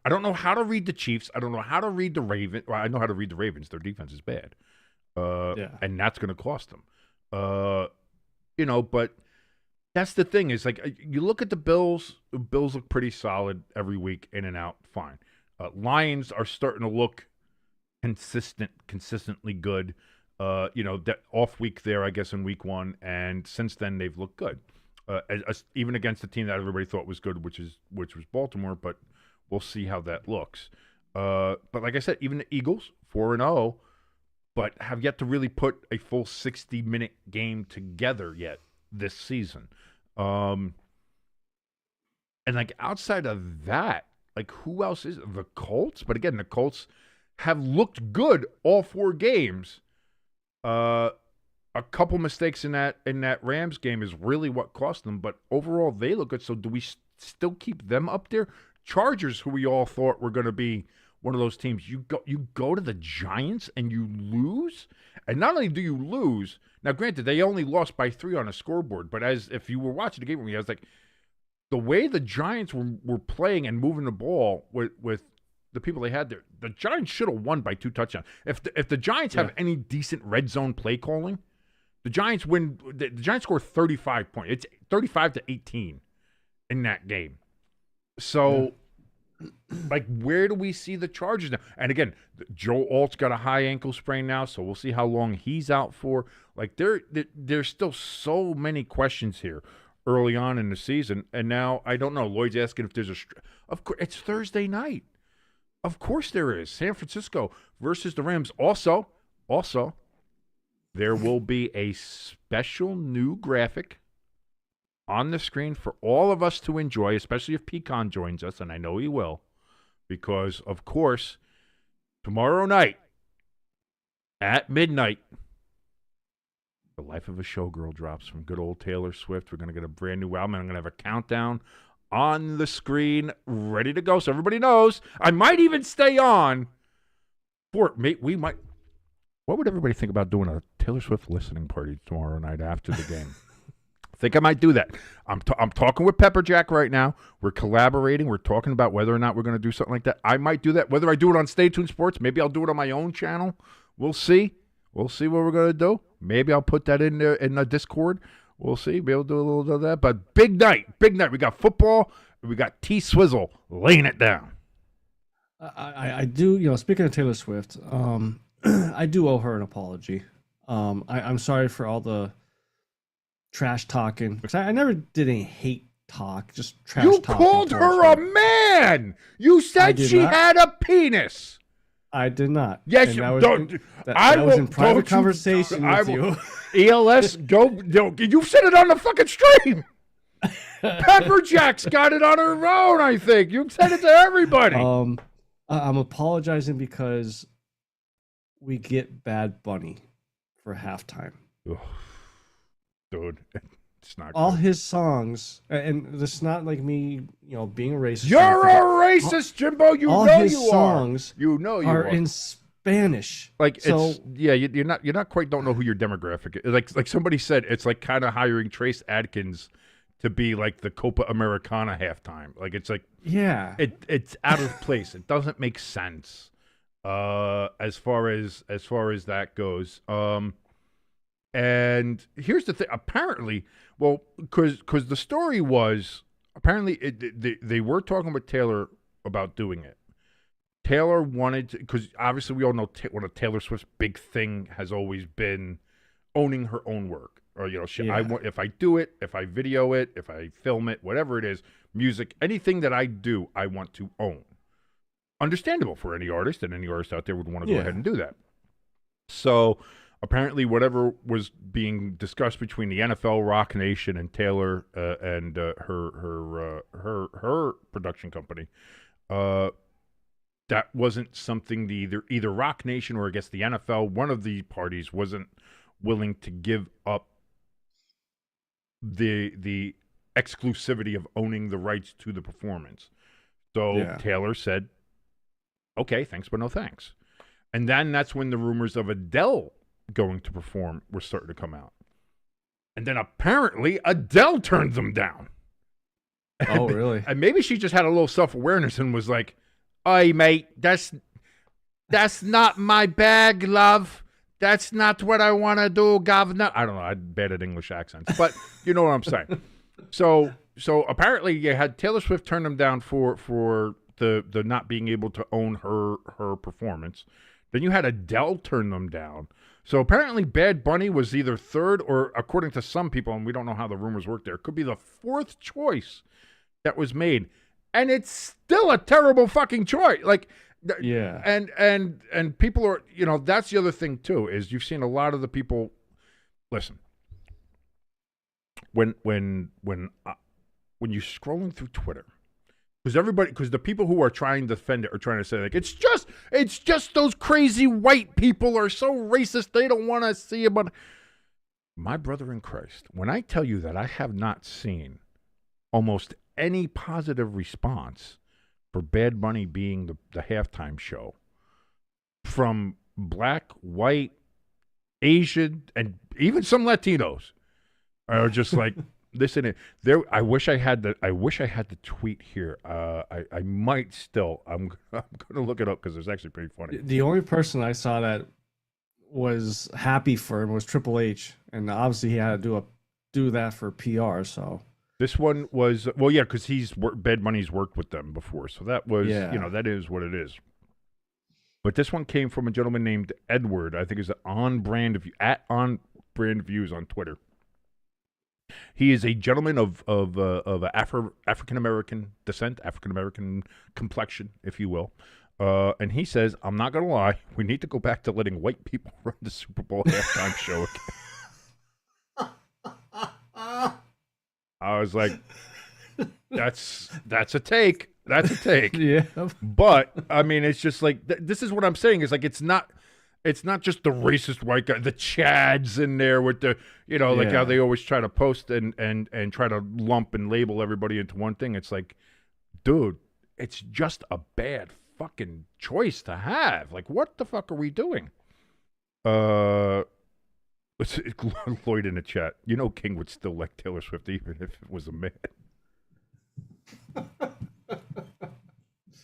Speaker 1: I don't know how to read the Chiefs. I don't know how to read the Ravens. Well, I know how to read the Ravens. Their defense is bad. And that's going to cost them. But that's the thing is, like, you look at the Bills. The Bills look pretty solid every week, in and out, fine. Lions are starting to look consistently good. That off week there, I guess, in week 1, and since then they've looked good. Even against the team that everybody thought was good, which was Baltimore, but we'll see how that looks. But like I said, even the Eagles, 4-0, but have yet to really put a full 60-minute game together yet this season. And like outside of that, like who else is it? The Colts? But again, the Colts have looked good all 4 games. A couple mistakes in that Rams game is really what cost them, but overall they look good. So do we still keep them up there? Chargers, who we all thought were going to be one of those teams, you go to the Giants and you lose, and not only do you lose. Now, granted, they only lost by 3 on a scoreboard, but as if you were watching the game with me, I was like, the way the Giants were playing and moving the ball with the people they had there, the Giants should have won by 2 touchdowns. If the Giants have any decent red zone play calling. The Giants win. The Giants score 35 points. It's 35-18 in that game. So Like, where do we see the Chargers now? And again, Joe Alt's got a high ankle sprain now, so we'll see how long he's out for. Like, there's still so many questions here early on in the season. And now, I don't know. Lloyd's asking if there's of course, it's Thursday night. Of course there is. San Francisco versus the Rams. Also, there will be a special new graphic on the screen for all of us to enjoy, especially if Pecan joins us, and I know he will, because, of course, tomorrow night at midnight, The Life of a Showgirl drops from good old Taylor Swift. We're going to get a brand new album, and I'm going to have a countdown on the screen ready to go, so everybody knows. I might even stay on for it. We might. What would everybody think about doing a Taylor Swift listening party tomorrow night after the game? I think I might do that. I'm talking with Pepperjack right now. We're collaborating. We're talking about whether or not we're going to do something like that. I might do that. Whether I do it on Stay Tuned Sports, maybe I'll do it on my own channel. We'll see. We'll see what we're going to do. Maybe I'll put that in there in the Discord. We'll see. Maybe we'll do a little bit of that. But big night. Big night. We got football. We got T-Swizzle laying it down.
Speaker 2: I do, speaking of Taylor Swift, I do owe her an apology. I'm sorry for all the trash talking, because I never did any hate talk, just trash talking.
Speaker 1: You called her a man. You said she had a penis.
Speaker 2: I did not.
Speaker 1: Yes,
Speaker 2: and
Speaker 1: you
Speaker 2: don't. That was in private conversation with you.
Speaker 1: ELS, go. You said it on the fucking stream. Pepperjack's got it on her own, I think. You said it to everybody.
Speaker 2: I'm apologizing because we get Bad Bunny for halftime.
Speaker 1: Ugh. Dude, it's not
Speaker 2: all
Speaker 1: good.
Speaker 2: his songs, and this is not like me, being a racist.
Speaker 1: You're a racist, Jimbo. You
Speaker 2: all
Speaker 1: know
Speaker 2: his
Speaker 1: you
Speaker 2: songs
Speaker 1: are. You know you
Speaker 2: are
Speaker 1: are
Speaker 2: in Spanish.
Speaker 1: Like,
Speaker 2: so,
Speaker 1: it's you're not quite don't know who your demographic is. Like somebody said, it's like kind of hiring Trace Adkins to be like the Copa Americana halftime. Like, it's like,
Speaker 2: yeah,
Speaker 1: it's out of place. It doesn't make sense. As far as that goes. And here's the thing. Apparently, well, because the story was, apparently they were talking with Taylor about doing it. Taylor wanted to, because obviously we all know one of Taylor Swift's big thing has always been owning her own work. Or, if I do it, if I video it, if I film it, whatever it is, music, anything that I do, I want to own. Understandable for any artist, and any artist out there would want to go ahead and do that. So apparently, whatever was being discussed between the NFL, Rock Nation, and Taylor and her production company, that wasn't something either Rock Nation or I guess the NFL, one of the parties wasn't willing to give up the exclusivity of owning the rights to the performance. So Taylor said, "Okay, thanks, but no thanks." And then that's when the rumors of Adele going to perform were starting to come out. And then apparently Adele turned them down.
Speaker 2: Oh, really?
Speaker 1: And maybe she just had a little self-awareness and was like, "Hey, mate, that's not my bag, love. That's not what I want to do, governor." I don't know. I'm bad at English accents, but you know what I'm saying. So apparently you had Taylor Swift turn them down for the not being able to own her performance. Then you had Adele turn them down. So apparently Bad Bunny was either third or, according to some people, and we don't know how the rumors work there, could be the fourth choice that was made. And it's still a terrible fucking choice. Like,
Speaker 2: yeah.
Speaker 1: And people are, that's the other thing too, is you've seen a lot of the people, listen, when you're scrolling through Twitter, because the people who are trying to defend it are trying to say, like, it's just those crazy white people are so racist they don't want to see it. But my brother in Christ, when I tell you that I have not seen almost any positive response for Bad Bunny being the halftime show from black, white, Asian, and even some Latinos are just like, listen, I wish I had the tweet here. I might still. I'm gonna look it up because it's actually pretty funny.
Speaker 2: The only person I saw that was happy for him was Triple H, and obviously he had to do that for PR. So
Speaker 1: This one was because Bad Money's worked with them before, so that was that is what it is. But this one came from a gentleman named Edward. I think is on brand views on Twitter. He is a gentleman of African American descent, African American complexion, if you will. And he says, "I'm not gonna lie, we need to go back to letting white people run the Super Bowl halftime show again." I was like, "That's a take. That's a take."
Speaker 2: Yeah.
Speaker 1: But I mean, it's just like this is what I'm saying. Is like it's not just the racist white guy, the Chads in there with the how they always try to post and try to lump and label everybody into one thing. It's like, dude, it's just a bad fucking choice to have. Like, what the fuck are we doing? Lloyd in the chat. King would still like Taylor Swift even if it was a man.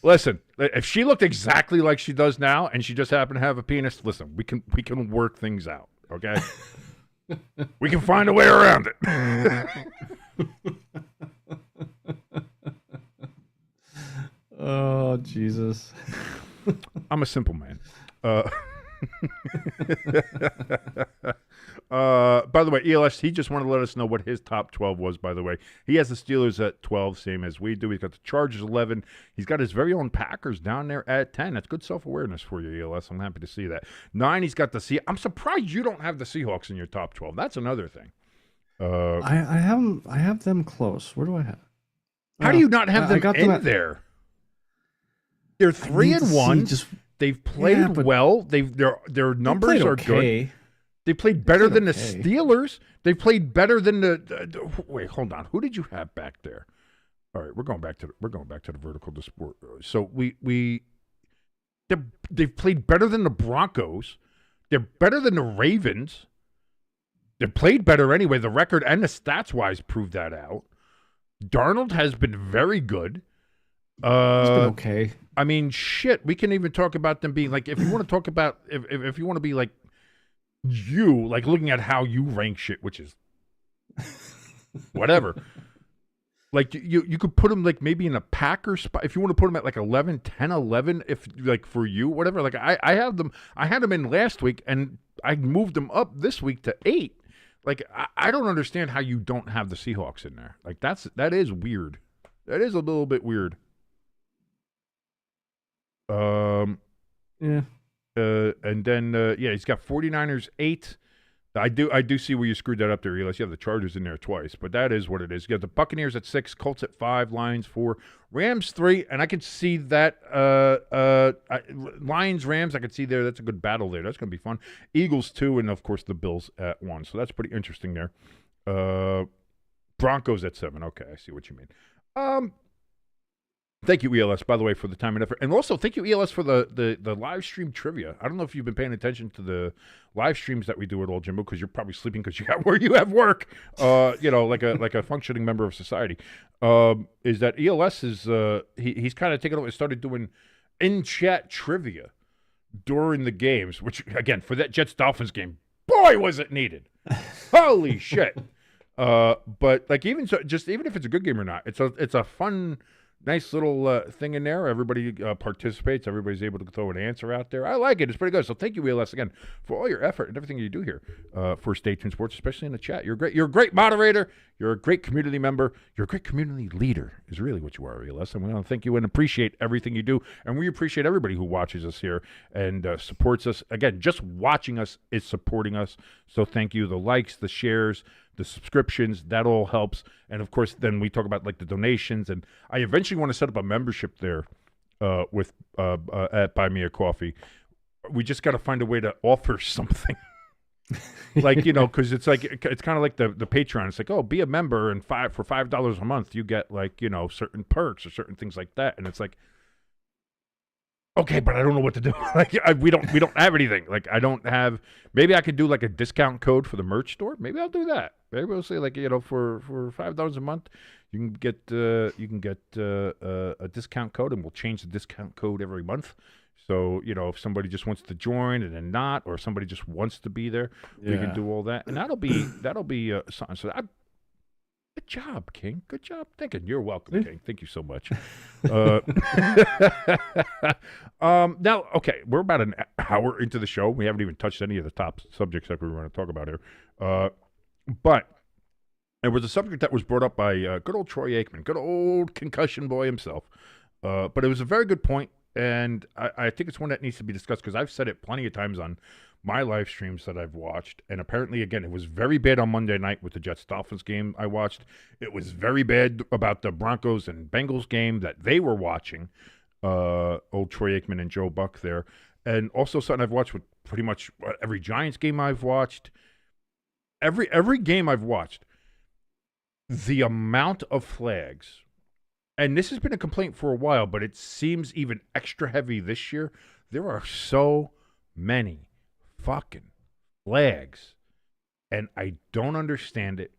Speaker 1: Listen, if she looked exactly like she does now and she just happened to have a penis, listen, we can work things out, okay? We can find a way around it.
Speaker 2: Oh, Jesus.
Speaker 1: I'm a simple man. By the way, ELS, he just wanted to let us know what his top 12 was, by the way. He has the Steelers at 12, same as we do. He's got the Chargers 11. He's got his very own Packers down there at 10. That's good self-awareness for you, ELS. I'm happy to see that. 9, he's got the Seahawks. I'm surprised you don't have the Seahawks in your top 12. That's another thing.
Speaker 2: I have them close. Where do I have?
Speaker 1: How do you not have them in there? They're 3-1. They've played well. Their numbers are good. They played better than the Steelers. They played better than the wait, hold on. Who did you have back there? All right, we're going back to the vertical to sport. So they've played better than the Broncos. They're better than the Ravens. They played better anyway. The record and the stats wise prove that out. Darnold has been very good.
Speaker 2: It's been okay.
Speaker 1: I mean, shit. We can even talk about them being like, if you want to talk about, if you want to be like looking at how you rank shit, which is whatever. Like you could put them like maybe in a Packer spot if you want to put them at like 11, 10, 11, if like for you, whatever. Like I had them in last week and I moved them up this week to 8. Like I don't understand how you don't have the Seahawks in there. Like that is weird. That is a little bit weird.
Speaker 2: Yeah.
Speaker 1: And then he's got 49ers 8. I do see where you screwed that up there, Elias. You have the Chargers in there twice, but that is what it is. You got the Buccaneers at 6, Colts at 5, Lions 4, Rams 3, and I could see that Lions Rams. I could see there. That's a good battle there. That's going to be fun. Eagles 2, and of course the Bills at 1. So that's pretty interesting there. Broncos at 7. Okay, I see what you mean. Thank you, ELS, by the way, for the time and effort. And also, thank you, ELS, for the live stream trivia. I don't know if you've been paying attention to the live streams that we do at Old Jimbo, because you're probably sleeping because you have work, like a functioning member of society. Is that ELS is he's kind of taken over and started doing in-chat trivia during the games, which, again, for that Jets-Dolphins game, boy, was it needed. Holy shit. But, like, even if it's a good game or not, it's a fun, nice little thing in there. Everybody participates. Everybody's able to throw an answer out there. I like it. It's pretty good. So thank you, ELS, again, for all your effort and everything you do here for Stay Tuned Sports, especially in the chat. You're great. You're a great moderator. You're a great community member. You're a great community leader is really what you are, ELS. And we want to thank you and appreciate everything you do. And we appreciate everybody who watches us here and supports us. Again, just watching us is supporting us. So thank you. The likes, the shares, the subscriptions, that all helps. And of course, then we talk about like the donations. And I eventually want to set up a membership there at Buy Me a Coffee. We just got to find a way to offer something. Like, because it's like, it's kind of like the Patreon. It's like, oh, be a member, and for $5 a month, you get like, certain perks or certain things like that. And it's like, okay, but I don't know what to do. Like, we don't have anything. Like, I don't have. Maybe I could do like a discount code for the merch store. Maybe I'll do that. Maybe we'll say like, for $5 a month, you can get a discount code, and we'll change the discount code every month. So if somebody just wants to join and then not, or somebody just wants to be there, we can do all that, and that'll be something. So job, King. Good job thinking. You're welcome,
Speaker 2: Yeah.
Speaker 1: King. Thank you so much. Now, okay, we're about an hour into the show. We haven't even touched any of the top subjects that we want to talk about here. But there was a subject that was brought up by good old Troy Aikman, good old concussion boy himself. But it was a very good point, and I think it's one that needs to be discussed because I've said it plenty of times on my live streams that I've watched. And apparently, again, it was very bad on Monday night with the Jets-Dolphins game I watched. It was very bad about the Broncos and Bengals game that they were watching, old Troy Aikman and Joe Buck there. And also something I've watched with pretty much every Giants game I've watched. Every game I've watched, the amount of flags, and this has been a complaint for a while, but it seems even extra heavy this year. There are so many fucking flags, and I don't understand it.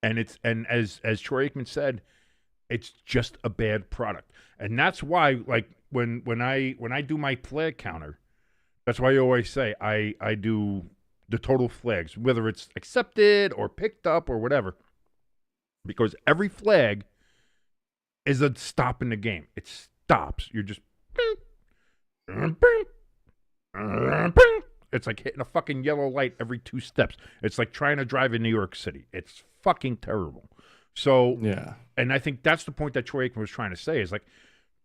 Speaker 1: And as Troy Aikman said, it's just a bad product, and that's why, like when I do my flag counter, that's why I always say I do the total flags, whether it's accepted or picked up or whatever, because every flag is a stop in the game. It stops. You're just it's like hitting a fucking yellow light every 2 steps. It's like trying to drive in New York City. It's fucking terrible. So
Speaker 2: Yeah.
Speaker 1: And I think that's the point that Troy Aikman was trying to say is like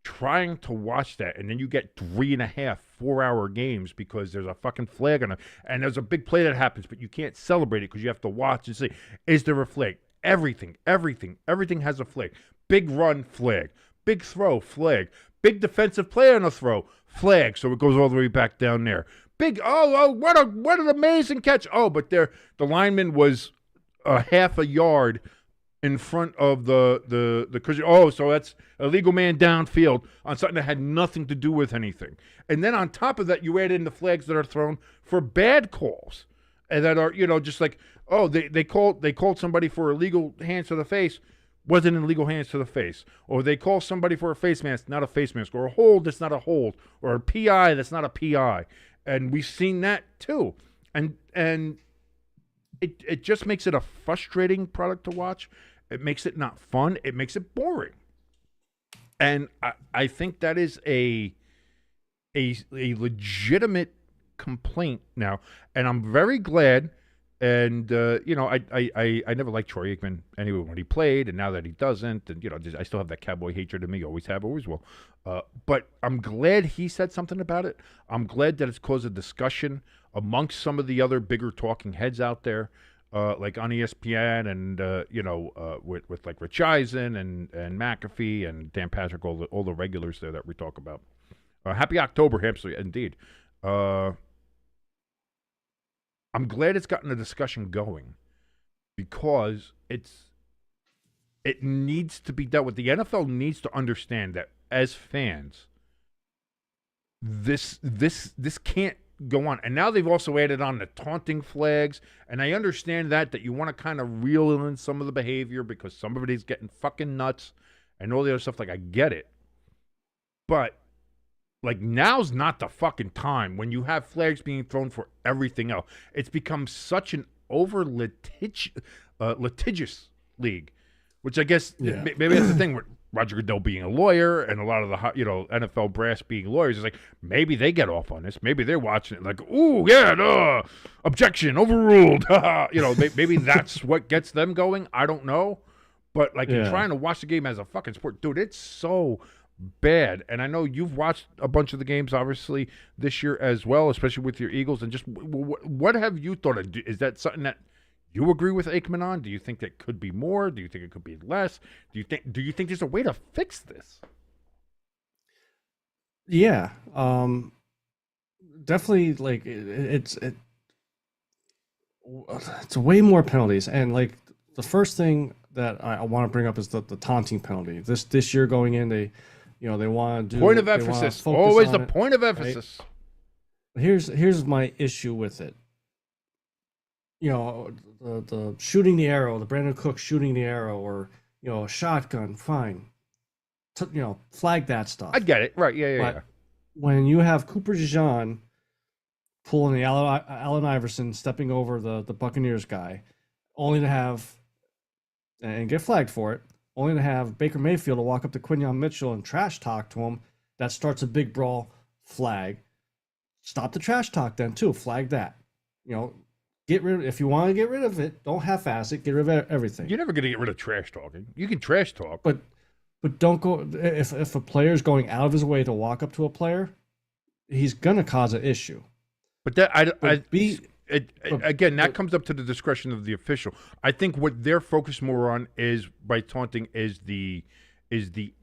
Speaker 1: trying to watch that, and then you get 3.5, 4-hour games because there's a fucking flag on it, and there's a big play that happens, but you can't celebrate it because you have to watch and see, is there a flag? Everything has a flag. Big run, flag. Big throw, flag. Big defensive play on a throw, flag. So it goes all the way back down there. Big, what an amazing catch. Oh, but the lineman was a half a yard in front of the cushion. Oh, so that's a legal man downfield on something that had nothing to do with anything. And then on top of that, you add in the flags that are thrown for bad calls and that are, just like, oh, they called somebody for illegal hands to the face, wasn't in illegal hands to the face. Or they call somebody for a face mask, not a face mask. Or a hold that's not a hold. Or a PI that's not a PI. And we've seen that too. And it just makes it a frustrating product to watch. It makes it not fun. It makes it boring. And I think that is a legitimate complaint now. And I'm very glad. And, I never liked Troy Aikman anyway when he played, and now that he doesn't, and, I still have that cowboy hatred in me, always have, always will. But I'm glad he said something about it. I'm glad that it's caused a discussion amongst some of the other bigger talking heads out there, like on ESPN and, with like Rich Eisen and McAfee and Dan Patrick, all the regulars there that we talk about. Happy October, Hampshire, indeed. I'm glad it's gotten a discussion going because it needs to be dealt with. The NFL needs to understand that as fans, this can't go on. And now they've also added on the taunting flags, and I understand that you want to kind of reel in some of the behavior because some of it is getting fucking nuts and all the other stuff. Like, I get it, but like, now's not the fucking time when you have flags being thrown for everything else. It's become such an over litigious league, which I guess maybe that's the thing with Roger Goodell being a lawyer and a lot of the NFL brass being lawyers. It's like maybe they get off on this. Maybe they're watching it like, ooh, yeah, no, objection, overruled. Maybe that's what gets them going. I don't know. But like you're trying to watch the game as a fucking sport. Dude, it's so bad. And I know you've watched a bunch of the games obviously this year as well, especially with your Eagles. And just what have you thought of? Is that something that you agree with Aikman on? Do you think that could be more? Do you think it could be less? Do you think there's a way to fix this?
Speaker 2: Yeah. Definitely, like it's way more penalties. And like the first thing that I want to bring up is the taunting penalty. This year going in, they want to do
Speaker 1: point of emphasis. Always the point of emphasis.
Speaker 2: Right? Here's my issue with it. The shooting the arrow, the Brandon Cook shooting the arrow, or a shotgun, fine. Flag that stuff.
Speaker 1: I get it. Right? Yeah.
Speaker 2: When you have Cooper DeJean pulling the Allen Iverson, stepping over the Buccaneers guy, only to have and get flagged for it, only to have Baker Mayfield to walk up to Quinyon Mitchell and trash talk to him. That starts a big brawl. Flag. Stop the trash talk then too. Flag that. Get rid of, if you want to get rid of it, don't half-ass it. Get rid of everything.
Speaker 1: You're never going to get rid of trash talking. You can trash talk,
Speaker 2: but don't go. If a player's going out of his way to walk up to a player, he's gonna cause an issue.
Speaker 1: But that again, that comes up to the discretion of the official. I think what they're focused more on is by taunting is the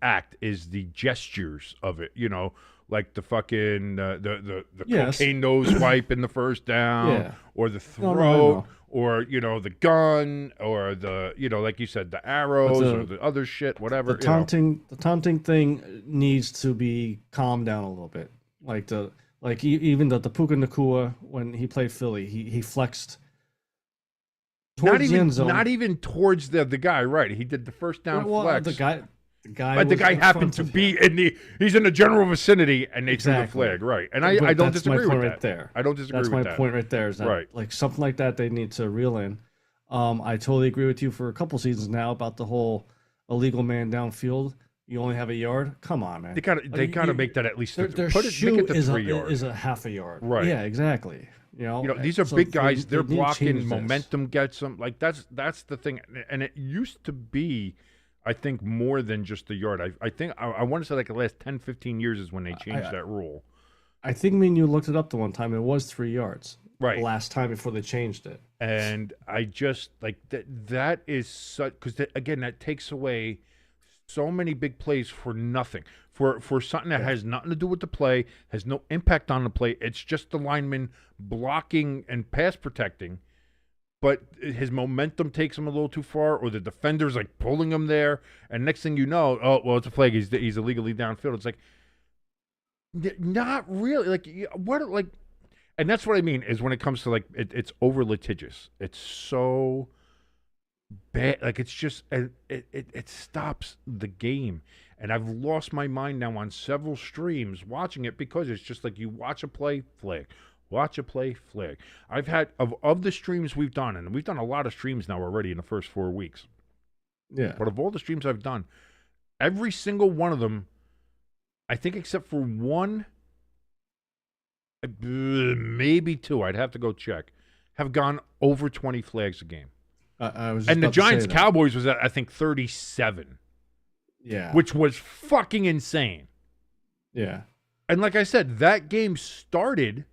Speaker 1: act, is the gestures of it. Like the fucking the cocaine nose wipe in the first down, or the throat, or the gun, or the like you said, the arrows, or the other shit, whatever.
Speaker 2: The taunting thing needs to be calmed down a little bit. Even the Puka Nakua when he played Philly, he flexed towards the end zone.
Speaker 1: Not even towards the guy, right? He did the first down flex.
Speaker 2: The
Speaker 1: guy happened to be he's in the general vicinity, and they threw the flag, right? And I don't disagree with that.
Speaker 2: Right there.
Speaker 1: I don't disagree with that.
Speaker 2: That's my point right there. Is that like something like that they need to reel in. I totally agree with you for a couple seasons now about the whole illegal man downfield. You only have a yard. Come on, man.
Speaker 1: They gotta make that at least.
Speaker 2: Their shoe is 3 yards. Is a half a yard.
Speaker 1: Right.
Speaker 2: Yeah, exactly.
Speaker 1: These are big guys. They're blocking. Momentum gets them. Like that's the thing. And it used to be, I think, more than just a yard. I think I want to say like the last 10, 15 years is when they changed that rule.
Speaker 2: I think you looked it up the one time. It was 3 yards.
Speaker 1: Right.
Speaker 2: The last time before they changed it.
Speaker 1: And I just like that is such, because again, that takes away so many big plays for nothing, for something that has nothing to do with the play, has no impact on the play. It's just the lineman blocking and pass protecting, but his momentum takes him a little too far, or the defender's like pulling him there, and next thing you know, oh well, it's a flag. He's illegally downfield. It's like not really like what like, and that's what I mean is when it comes to like it's over litigious. It's so bad, like it's just it stops the game, and I've lost my mind now on several streams watching it because it's just like you watch a play flag, watch a play flag. I've had of the streams we've done, and we've done a lot of streams now already in the first 4 weeks.
Speaker 2: Yeah,
Speaker 1: but of all the streams I've done, every single one of them, I think except for one, maybe two, I'd have to go check, have gone over 20 flags a game. And the Giants Cowboys was at, I think, 37.
Speaker 2: Yeah.
Speaker 1: Which was fucking insane.
Speaker 2: Yeah.
Speaker 1: And like I said, that game started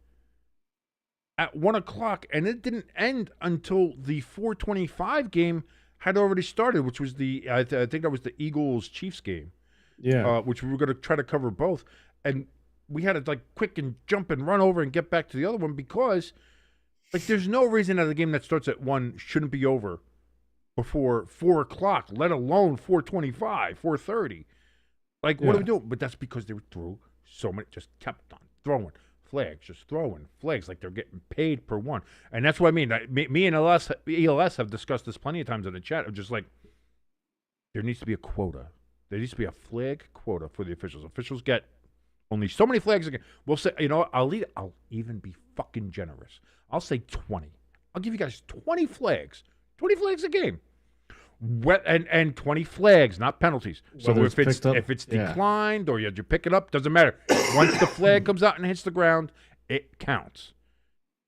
Speaker 1: at 1 o'clock, and it didn't end until the 4:25 game had already started, which was I think that was the Eagles-Chiefs game.
Speaker 2: Yeah.
Speaker 1: Which we were going to try to cover both. And we had to like quick and jump and run over and get back to the other one because like, there's no reason that a game that starts at 1 shouldn't be over before 4 o'clock, let alone 4:25, 4:30. Like, what are we doing? But that's because they threw so many, just kept on throwing flags, just throwing flags like they're getting paid per one. And that's what I mean. Me and ELS have discussed this plenty of times in the chat of just like, there needs to be a quota. There needs to be a flag quota for the officials. Officials get only so many flags again. We'll say, I'll even be fucking generous. I'll say 20. I'll give you guys 20 flags. 20 flags a game. And 20 flags, not penalties. So if it's declined or you pick it up, doesn't matter. Once the flag comes out and hits the ground, it counts.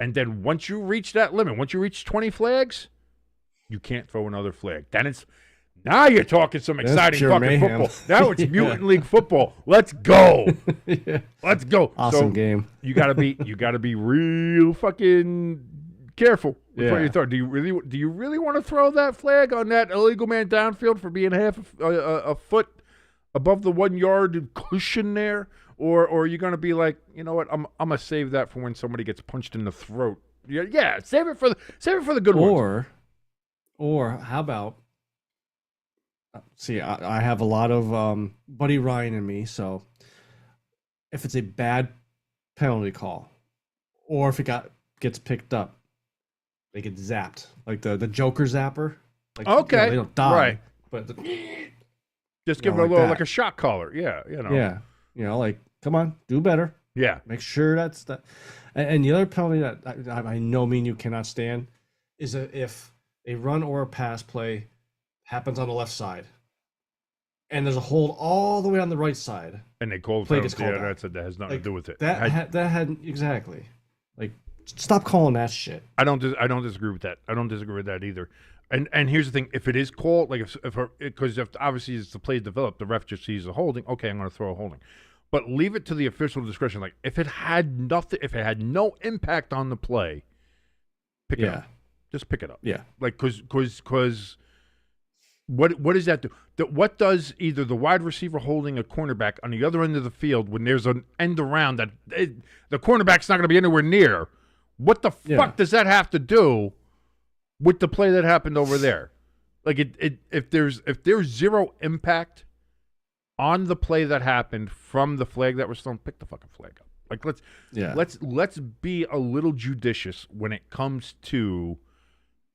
Speaker 1: And then once you reach that limit, once you reach 20 flags, you can't throw another flag. Now you're talking some exciting fucking football. Now it's Mutant League football. Let's go.
Speaker 2: Yeah.
Speaker 1: Let's go.
Speaker 2: Awesome game.
Speaker 1: You gotta be real fucking careful with what you throw. Do you really want to throw that flag on that illegal man downfield for being half a foot above the 1 yard cushion there? Or are you gonna be like, you know what, I'm gonna save that for when somebody gets punched in the throat. Yeah, save it for the good ones.
Speaker 2: Or how about, see, I have a lot of Buddy Ryan in me, so if it's a bad penalty call, or if it gets picked up, they get zapped, like the Joker zapper. Like,
Speaker 1: okay,
Speaker 2: they don't die,
Speaker 1: right?
Speaker 2: But
Speaker 1: just give it a little like a shot collar. Yeah,
Speaker 2: Yeah, like, come on, do better.
Speaker 1: Yeah,
Speaker 2: make sure that's that. And the other penalty that I know me and you cannot stand is if a run or a pass play happens on the left side, and there's a hold all the way on the right side,
Speaker 1: and they called
Speaker 2: play
Speaker 1: it.
Speaker 2: gets called
Speaker 1: Yeah,
Speaker 2: out.
Speaker 1: that has nothing to do with it.
Speaker 2: That had exactly. Like, stop calling that shit.
Speaker 1: I don't disagree with that. I don't disagree with that either. And here's the thing: if it is called, like because if obviously as the play is developed, the ref just sees a holding. Okay, I'm going to throw a holding, but leave it to the official discretion. Like if it had no impact on the play, pick it up. Just pick it up.
Speaker 2: Yeah.
Speaker 1: Like because what does that do? What does either the wide receiver holding a cornerback on the other end of the field when there's an end around that the cornerback's not going to be anywhere near? What the fuck does that have to do with the play that happened over there? Like if there's zero impact on the play that happened from the flag that was thrown, pick the fucking flag up. Like let's be a little judicious when it comes to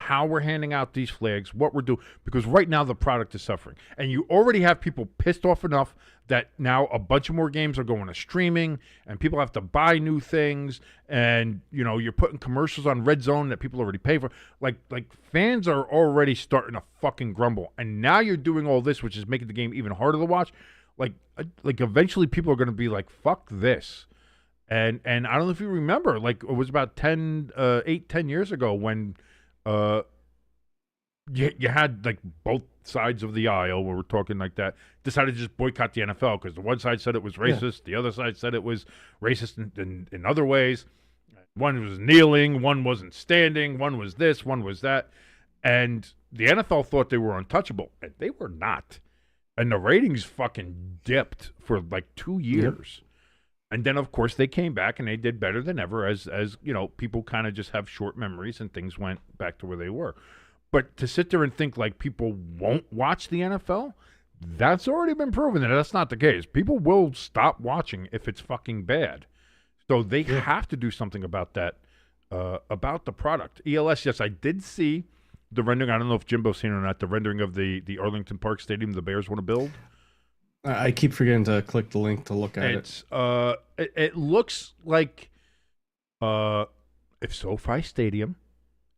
Speaker 1: how we're handing out these flags, what we're doing, because right now the product is suffering. And you already have people pissed off enough that now a bunch of more games are going to streaming and people have to buy new things, and you're putting commercials on Red Zone that people already pay for. Like fans are already starting to fucking grumble. And now you're doing all this, which is making the game even harder to watch. Like eventually people are going to be like, fuck this. And I don't know if you remember, like it was about 10 years ago when you had like both sides of the aisle where we're talking like that decided to just boycott the NFL because the one side said it was racist, the other side said it was racist in other ways. One was kneeling, one wasn't standing, one was this, one was that, and the NFL thought they were untouchable, and they were not. And the ratings fucking dipped for like 2 years. Yep. And then, of course, they came back and they did better than ever as people kind of just have short memories and things went back to where they were. But to sit there and think like people won't watch the NFL, that's already been proven that that's not the case. People will stop watching if it's fucking bad. So they have to do something about that, about the product. ELS, yes, I did see the rendering. I don't know if Jimbo's seen it or not, the rendering of the Arlington Park Stadium the Bears want to build.
Speaker 2: I keep forgetting to click the link to look at it.
Speaker 1: It looks like if SoFi Stadium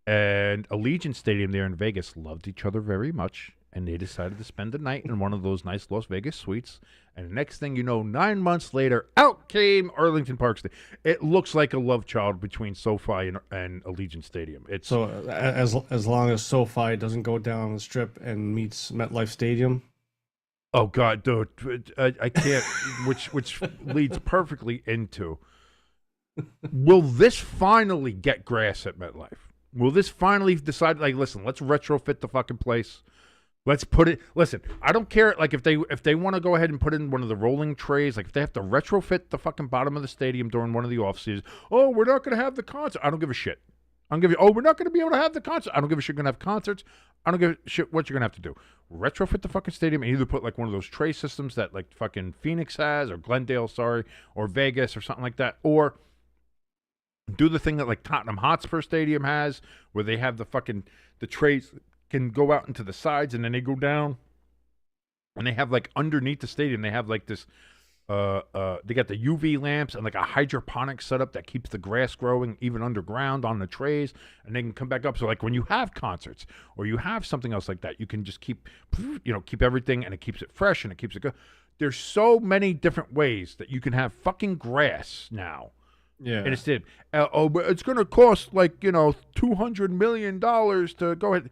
Speaker 1: and Allegiant Stadium there in Vegas loved each other very much, and they decided to spend the night in one of those nice Las Vegas suites. And the next thing you know, 9 months later, out came Arlington Park Stadium. It looks like a love child between SoFi and Allegiant Stadium. It's
Speaker 2: so as long as SoFi doesn't go down the strip and meets MetLife Stadium.
Speaker 1: Oh God, dude, I can't. which leads perfectly into. Will this finally get grass at MetLife? Will this finally decide? Like, listen, let's retrofit the fucking place. Let's put it. Listen, I don't care. Like, if they want to go ahead and put in one of the rolling trays, like if they have to retrofit the fucking bottom of the stadium during one of the off seasons. Oh, we're not going to have the concert. I don't give a shit. I'm giving you. Oh, we're not going to be able to have the concert. I don't give a shit. You're going to have concerts. I don't give a shit what you're going to have to do. Retrofit the fucking stadium and either put like one of those tray systems that like fucking Phoenix has or Glendale, or Vegas or something like that, or do the thing that like Tottenham Hotspur Stadium has where they have the trays can go out into the sides and then they go down and they have like underneath the stadium they have like this they got the UV lamps and like a hydroponic setup that keeps the grass growing even underground on the trays, and they can come back up. So like when you have concerts or you have something else like that, you can just keep everything and it keeps it fresh and it keeps it good. There's so many different ways that you can have fucking grass now.
Speaker 2: Yeah.
Speaker 1: And it's but it's going to cost like, $200 million to go ahead.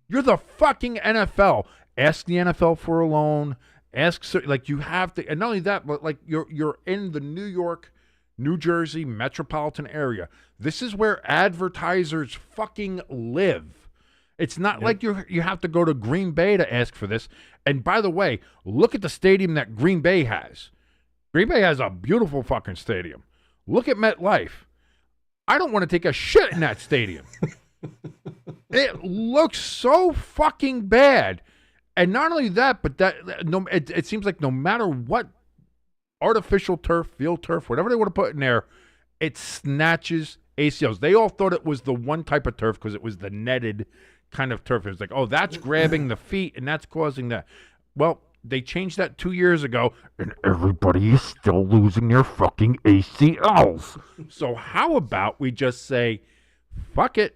Speaker 1: You're the fucking NFL. Ask the NFL for a loan. You have to, and not only that, but like you're in the New York, New Jersey metropolitan area. This is where advertisers fucking live. It's not like you have to go to Green Bay to ask for this. And by the way, look at the stadium that Green Bay has. Green Bay has a beautiful fucking stadium. Look at MetLife. I don't want to take a shit in that stadium. It looks so fucking bad. And not only that, but it seems like no matter what artificial turf, field turf, whatever they want to put in there, it snatches ACLs. They all thought it was the one type of turf because it was the netted kind of turf. It was like, oh, that's grabbing the feet and that's causing that. Well, they changed that 2 years ago, and everybody is still losing their fucking ACLs. So how about we just say, fuck it.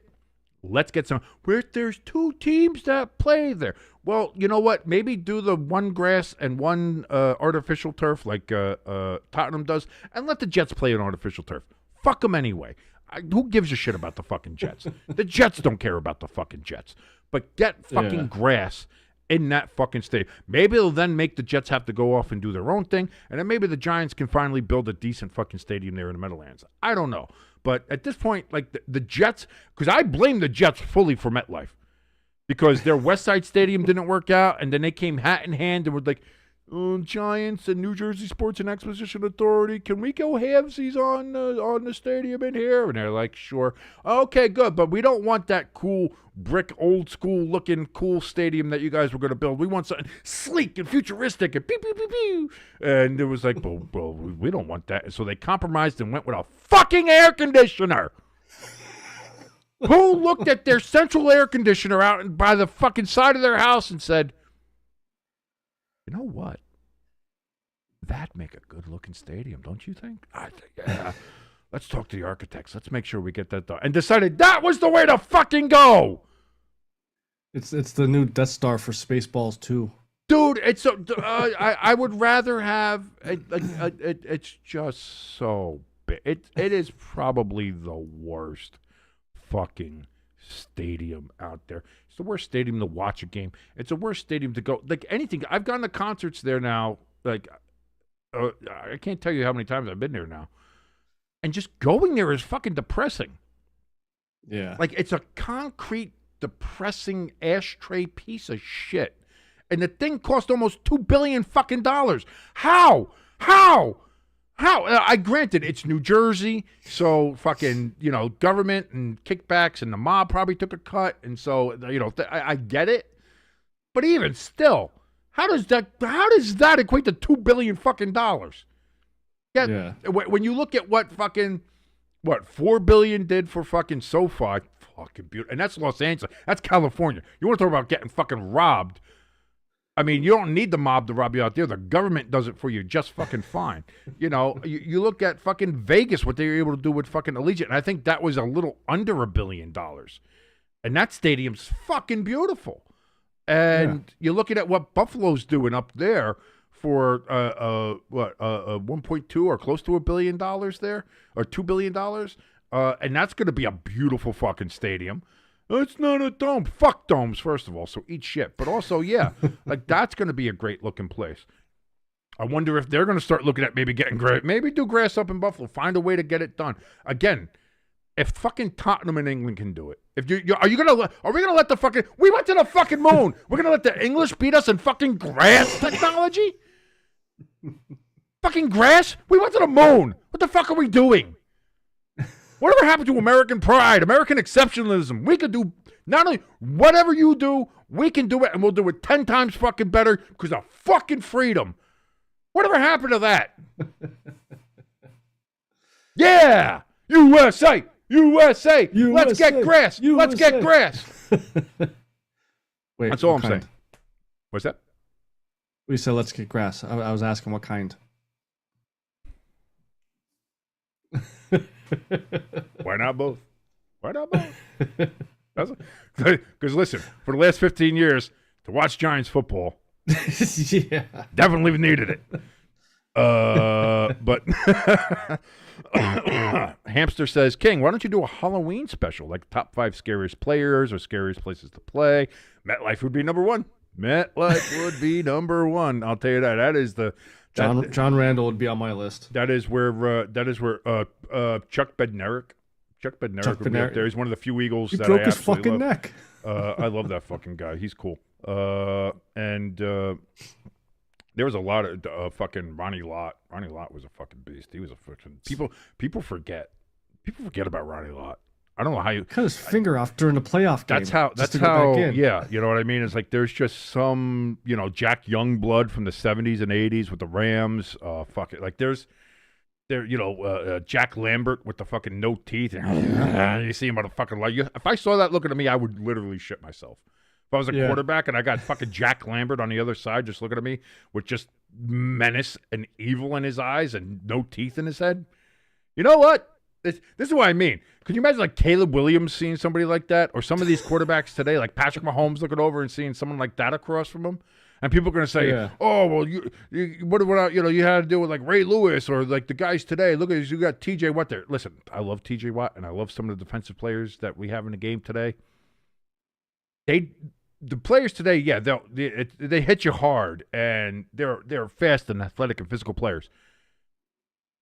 Speaker 1: Let's get some. There's 2 teams that play there. Well, you know what? Maybe do the one grass and one artificial turf like Tottenham does, and let the Jets play an artificial turf. Fuck them anyway. Who gives a shit about the fucking Jets? The Jets don't care about the fucking Jets. But get fucking grass in that fucking stadium. Maybe it'll then make the Jets have to go off and do their own thing, and then maybe the Giants can finally build a decent fucking stadium there in the Meadowlands. I don't know. But at this point, like the Jets, because I blame the Jets fully for MetLife, because their West Side Stadium didn't work out, and then they came hat in hand and were like, Giants and New Jersey Sports and Exposition Authority, can we go halvesies on the stadium in here? And they're like, sure. Okay, good, but we don't want that cool brick, old school looking cool stadium that you guys were going to build. We want something sleek and futuristic and pew, pew, pew, pew. And it was like, well, we don't want that. And so they compromised and went with a fucking air conditioner. Who looked at their central air conditioner out by the fucking side of their house and said, you know what? That'd make a good-looking stadium, don't you think? I think, yeah. Let's talk to the architects. Let's make sure we get that done. And decided that was the way to fucking go.
Speaker 2: It's the new Death Star for Spaceballs 2.
Speaker 1: Dude, it's so. I would rather have. It's just so big. It is probably the worst fucking stadium out there. It's the worst stadium to watch a game. It's the worst stadium to go. Like anything. I've gone to concerts there now. Like, I can't tell you how many times I've been there now. And just going there is fucking depressing.
Speaker 2: Yeah.
Speaker 1: Like, it's a concrete, depressing ashtray piece of shit. And the thing cost almost $2 billion fucking dollars. How? I granted it's New Jersey, so fucking, government and kickbacks and the mob probably took a cut, and so, I get it. But even still, how does that equate to $2 billion fucking dollars? Yeah. When you look at what $4 billion did for fucking SoFi, fucking beautiful, and that's Los Angeles, that's California. You want to talk about getting fucking robbed? I mean, you don't need the mob to rob you out there. The government does it for you just fucking fine. You look at fucking Vegas, what they were able to do with fucking Allegiant, and I think that was a little under $1 billion. And that stadium's fucking beautiful. And you're looking at what Buffalo's doing up there for 1.2 or close to $1 billion there, or $2 billion, and that's going to be a beautiful fucking stadium. It's not a dome. Fuck domes, first of all, so eat shit. But also, yeah, like that's going to be a great looking place. I wonder if they're going to start looking at maybe getting grass, maybe do grass up in Buffalo, find a way to get it done. Again, if fucking Tottenham in England can do it, are we going to let the fucking, we went to the fucking moon. We're going to let the English beat us in fucking grass technology? Fucking grass? We went to the moon. What the fuck are we doing? Whatever happened to American pride, American exceptionalism? We could do not only whatever you do, we can do it, and we'll do it 10 times fucking better because of fucking freedom. Whatever happened to that? Yeah! USA! USA! Let's get grass! USA. Let's get grass!
Speaker 2: Wait,
Speaker 1: that's all I'm saying. What's that?
Speaker 2: We said let's get grass. I was asking what kind.
Speaker 1: Why not both? Because listen, for the last 15 years, to watch Giants football,
Speaker 2: yeah,
Speaker 1: definitely needed it. But Hamster says, King, why don't you do a Halloween special, like top 5 scariest players or scariest places to play? MetLife would be number 1. MetLife would be number 1. I'll tell you that. That is the
Speaker 2: John Randall would be on my list.
Speaker 1: That is where Chuck Bednarik would be up there. He's one of the few Eagles
Speaker 2: he
Speaker 1: that
Speaker 2: broke
Speaker 1: I
Speaker 2: his
Speaker 1: absolutely
Speaker 2: fucking
Speaker 1: love.
Speaker 2: neck.
Speaker 1: I love that fucking guy. He's cool. And there was a lot of fucking Ronnie Lott. Ronnie Lott was a fucking beast. He was a fucking people forget. People forget about Ronnie Lott. I don't know how you
Speaker 2: cut his finger off during the playoff game.
Speaker 1: That's how. Yeah, you know what I mean. It's like there's just some, Jack Youngblood from the 70s and 80s with the Rams. Fuck it. Like Jack Lambert with the fucking no teeth. And you see him on a fucking light. If I saw that looking at me, I would literally shit myself. If I was a quarterback and I got fucking Jack Lambert on the other side just looking at me with just menace and evil in his eyes and no teeth in his head, you know what? this is what I mean. Could you imagine like Caleb Williams seeing somebody like that, or some of these quarterbacks today, like Patrick Mahomes looking over and seeing someone like that across from him? And people are going to say, "Oh, well, you you had to deal with like Ray Lewis or like the guys today. Look at this, you got T.J. Watt there." Listen, I love T.J. Watt and I love some of the defensive players that we have in the game today. The players today, yeah, they hit you hard and they're fast and athletic and physical players.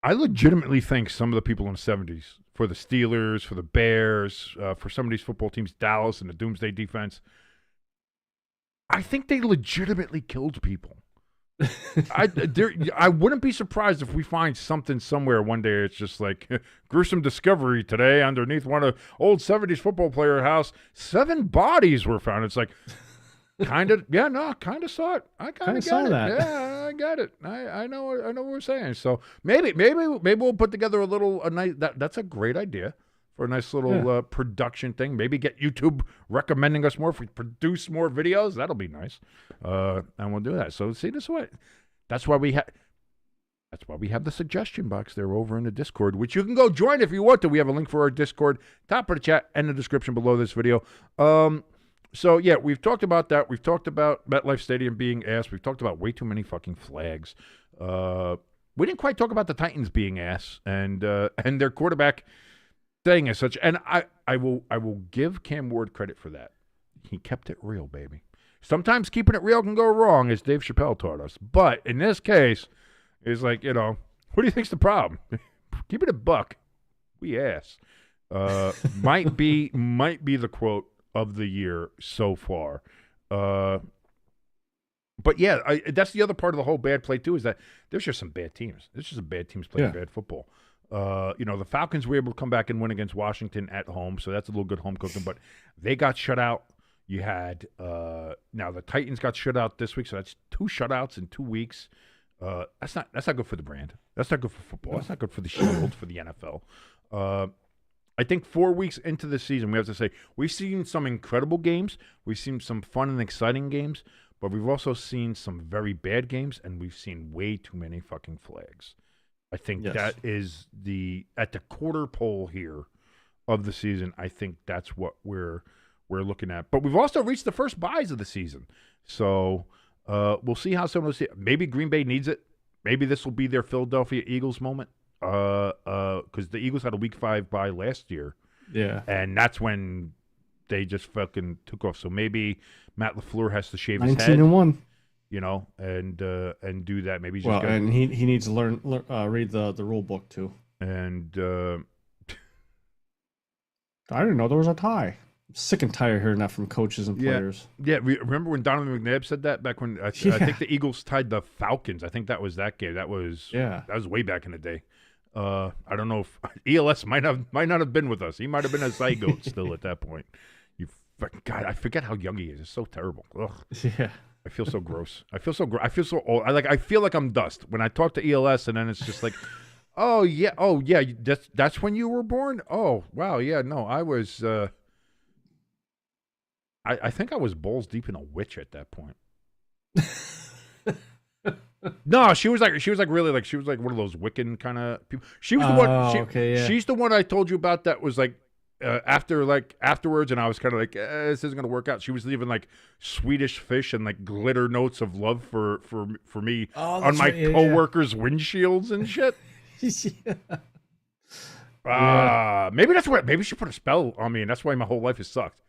Speaker 1: I legitimately think some of the people in the 70s, for the Steelers, for the Bears, for some of these football teams, Dallas and the Doomsday Defense, I think they legitimately killed people. I wouldn't be surprised if we find something somewhere one day. It's just like gruesome discovery today underneath one of old 70s football player house. 7 bodies were found. It's like kind of saw it. I kind of saw that. Yeah, I got it. I know what we're saying. So maybe we'll put together a nice. That's a great idea. For a nice little production thing. Maybe get YouTube recommending us more. If we produce more videos, that'll be nice. And we'll do that. So see this way. That's why we have the suggestion box there over in the Discord, which you can go join if you want to. We have a link for our Discord, top of the chat and the description below this video. So yeah, we've talked about that. We've talked about MetLife Stadium being ass. We've talked about way too many fucking flags. We didn't quite talk about the Titans being ass and their quarterback saying as such, and I will give Cam Ward credit for that. He kept it real, baby. Sometimes keeping it real can go wrong, as Dave Chappelle taught us. But in this case, it's like, what do you think's the problem? Keep it a buck. We ass. Might be the quote of the year so far. But yeah, that's the other part of the whole bad play too, is that there's just some bad teams. There's just some bad teams playing bad football. The Falcons were able to come back and win against Washington at home, so that's a little good home cooking, but they got shut out. You had now the Titans got shut out this week, so that's 2 shutouts in 2 weeks. That's not good for the brand. That's not good for football. That's not good for the shield for the NFL. I think 4 weeks into the season, we have to say we've seen some incredible games. We've seen some fun and exciting games, but we've also seen some very bad games, and we've seen way too many fucking flags. I think that is at the quarter pole here of the season. I think that's what we're looking at. But we've also reached the first buys of the season, so we'll see how some of those. Maybe Green Bay needs it. Maybe this will be their Philadelphia Eagles moment, because the Eagles had a Week 5 bye last year.
Speaker 2: Yeah,
Speaker 1: and that's when they just fucking took off. So maybe Matt LaFleur has to shave his head.
Speaker 2: 19-1.
Speaker 1: And do that. Maybe
Speaker 2: and he needs to learn read the rule book too.
Speaker 1: And
Speaker 2: I didn't know there was a tie. I'm sick and tired of hearing that from coaches and players.
Speaker 1: Yeah. Remember when Donovan McNabb said that back when I think the Eagles tied the Falcons. I think that was that game. That was way back in the day. I don't know if ELS might not have been with us. He might have been a zygote still at that point. God, I forget how young he is. It's so terrible. Ugh.
Speaker 2: Yeah.
Speaker 1: I feel so gross. I feel so old. I feel like I'm dust when I talk to ELS, and then it's just like, oh yeah, that's when you were born. Oh wow, yeah, no, I was. I think I was balls deep in a witch at that point. No, she was like really like she was like one of those Wiccan kind of people. She was the one. She's the one I told you about that was like. Afterwards, and I was kind of like, this isn't gonna work out. She was leaving like Swedish fish and like glitter notes of love for me on my coworkers' windshields and shit. Maybe that's what. Maybe she put a spell on me, and that's why my whole life has sucked.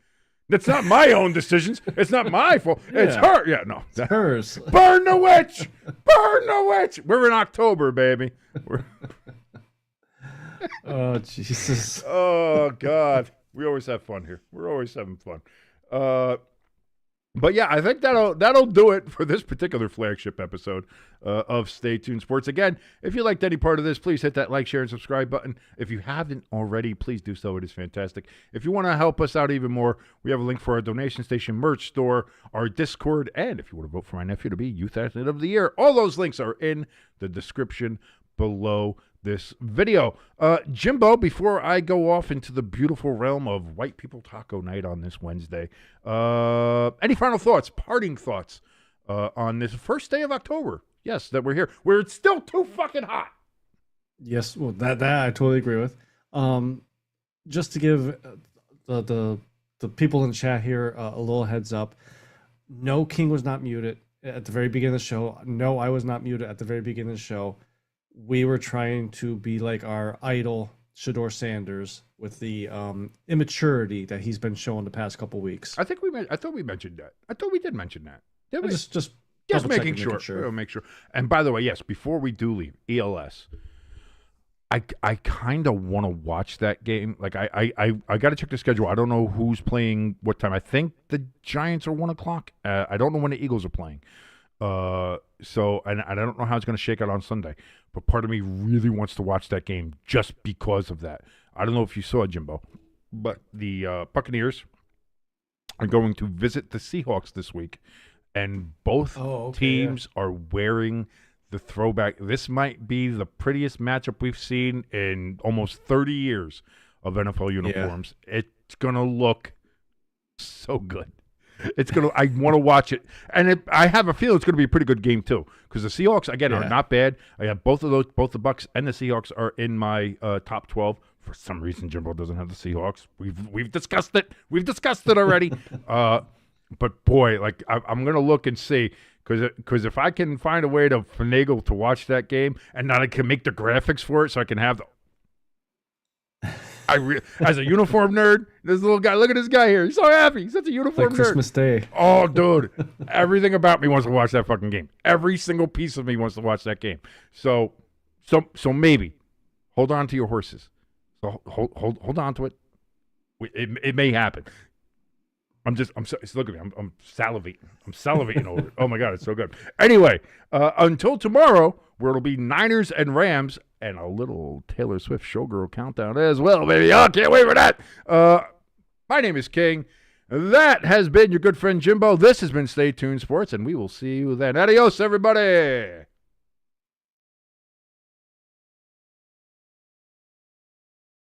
Speaker 1: That's not my own decisions. It's not my fault. It's her. Yeah, no,
Speaker 2: it's hers.
Speaker 1: Burn the witch. Burn the witch. We're in October, baby.
Speaker 2: Oh, Jesus.
Speaker 1: Oh, God. We always have fun here. We're always having fun. But yeah, I think that'll do it for this particular flagship episode of Stay Tuned Sports. Again, if you liked any part of this, please hit that like, share, and subscribe button. If you haven't already, please do so. It is fantastic. If you want to help us out even more, we have a link for our donation station merch store, our Discord, and if you want to vote for my nephew to be Youth Athlete of the Year, all those links are in the description below this video. Jimbo, before I go off into the beautiful realm of white people taco night on this Wednesday, any final thoughts, parting thoughts on this first day of October? Yes, that we're here, where it's still too fucking hot.
Speaker 2: Yes, well, that I totally agree with. Just to give the people in the chat here a little heads up. No, King was not muted at the very beginning of the show. No, I was not muted at the very beginning of the show. We were trying to be like our idol, Shador Sanders, with the immaturity that he's been showing the past couple weeks.
Speaker 1: I thought we mentioned that. I thought we did mention that. Did we?
Speaker 2: Just
Speaker 1: making sure. We'll make sure. And by the way, yes, before we do leave, ELS. I kind of want to watch that game. Like I got to check the schedule. I don't know who's playing what time. I think the Giants are 1:00. I don't know when the Eagles are playing. So and I don't know how it's going to shake out on Sunday. But part of me really wants to watch that game just because of that. I don't know if you saw it, Jimbo, but the Buccaneers are going to visit the Seahawks this week, and both teams are wearing the throwback. This might be the prettiest matchup we've seen in almost 30 years of NFL uniforms. Yeah. It's going to look so good. I want to watch it. And I have a feeling it's going to be a pretty good game, too. Because the Seahawks, again, are not bad. I have both the Bucs and the Seahawks are in my top 12. For some reason, Jimbo doesn't have the Seahawks. We've discussed it. We've discussed it already. But, boy, like I'm going to look and see. Because if I can find a way to finagle to watch that game, and then I can make the graphics for it so I can have as a uniform nerd, this little guy, look at this guy here. He's so happy. He's such a uniform nerd.
Speaker 2: Christmas Day.
Speaker 1: Oh, dude. Everything about me wants to watch that fucking game. Every single piece of me wants to watch that game. So maybe hold on to your horses. So hold on to it. It may happen. Look at me. I'm salivating. I'm salivating over it. Oh my God, it's so good. Anyway, until tomorrow, where it'll be Niners and Rams and a little Taylor Swift showgirl countdown as well, baby. Oh, can't wait for that. My name is King. That has been your good friend Jimbo. This has been Stay Tuned Sports, and we will see you then. Adios, everybody.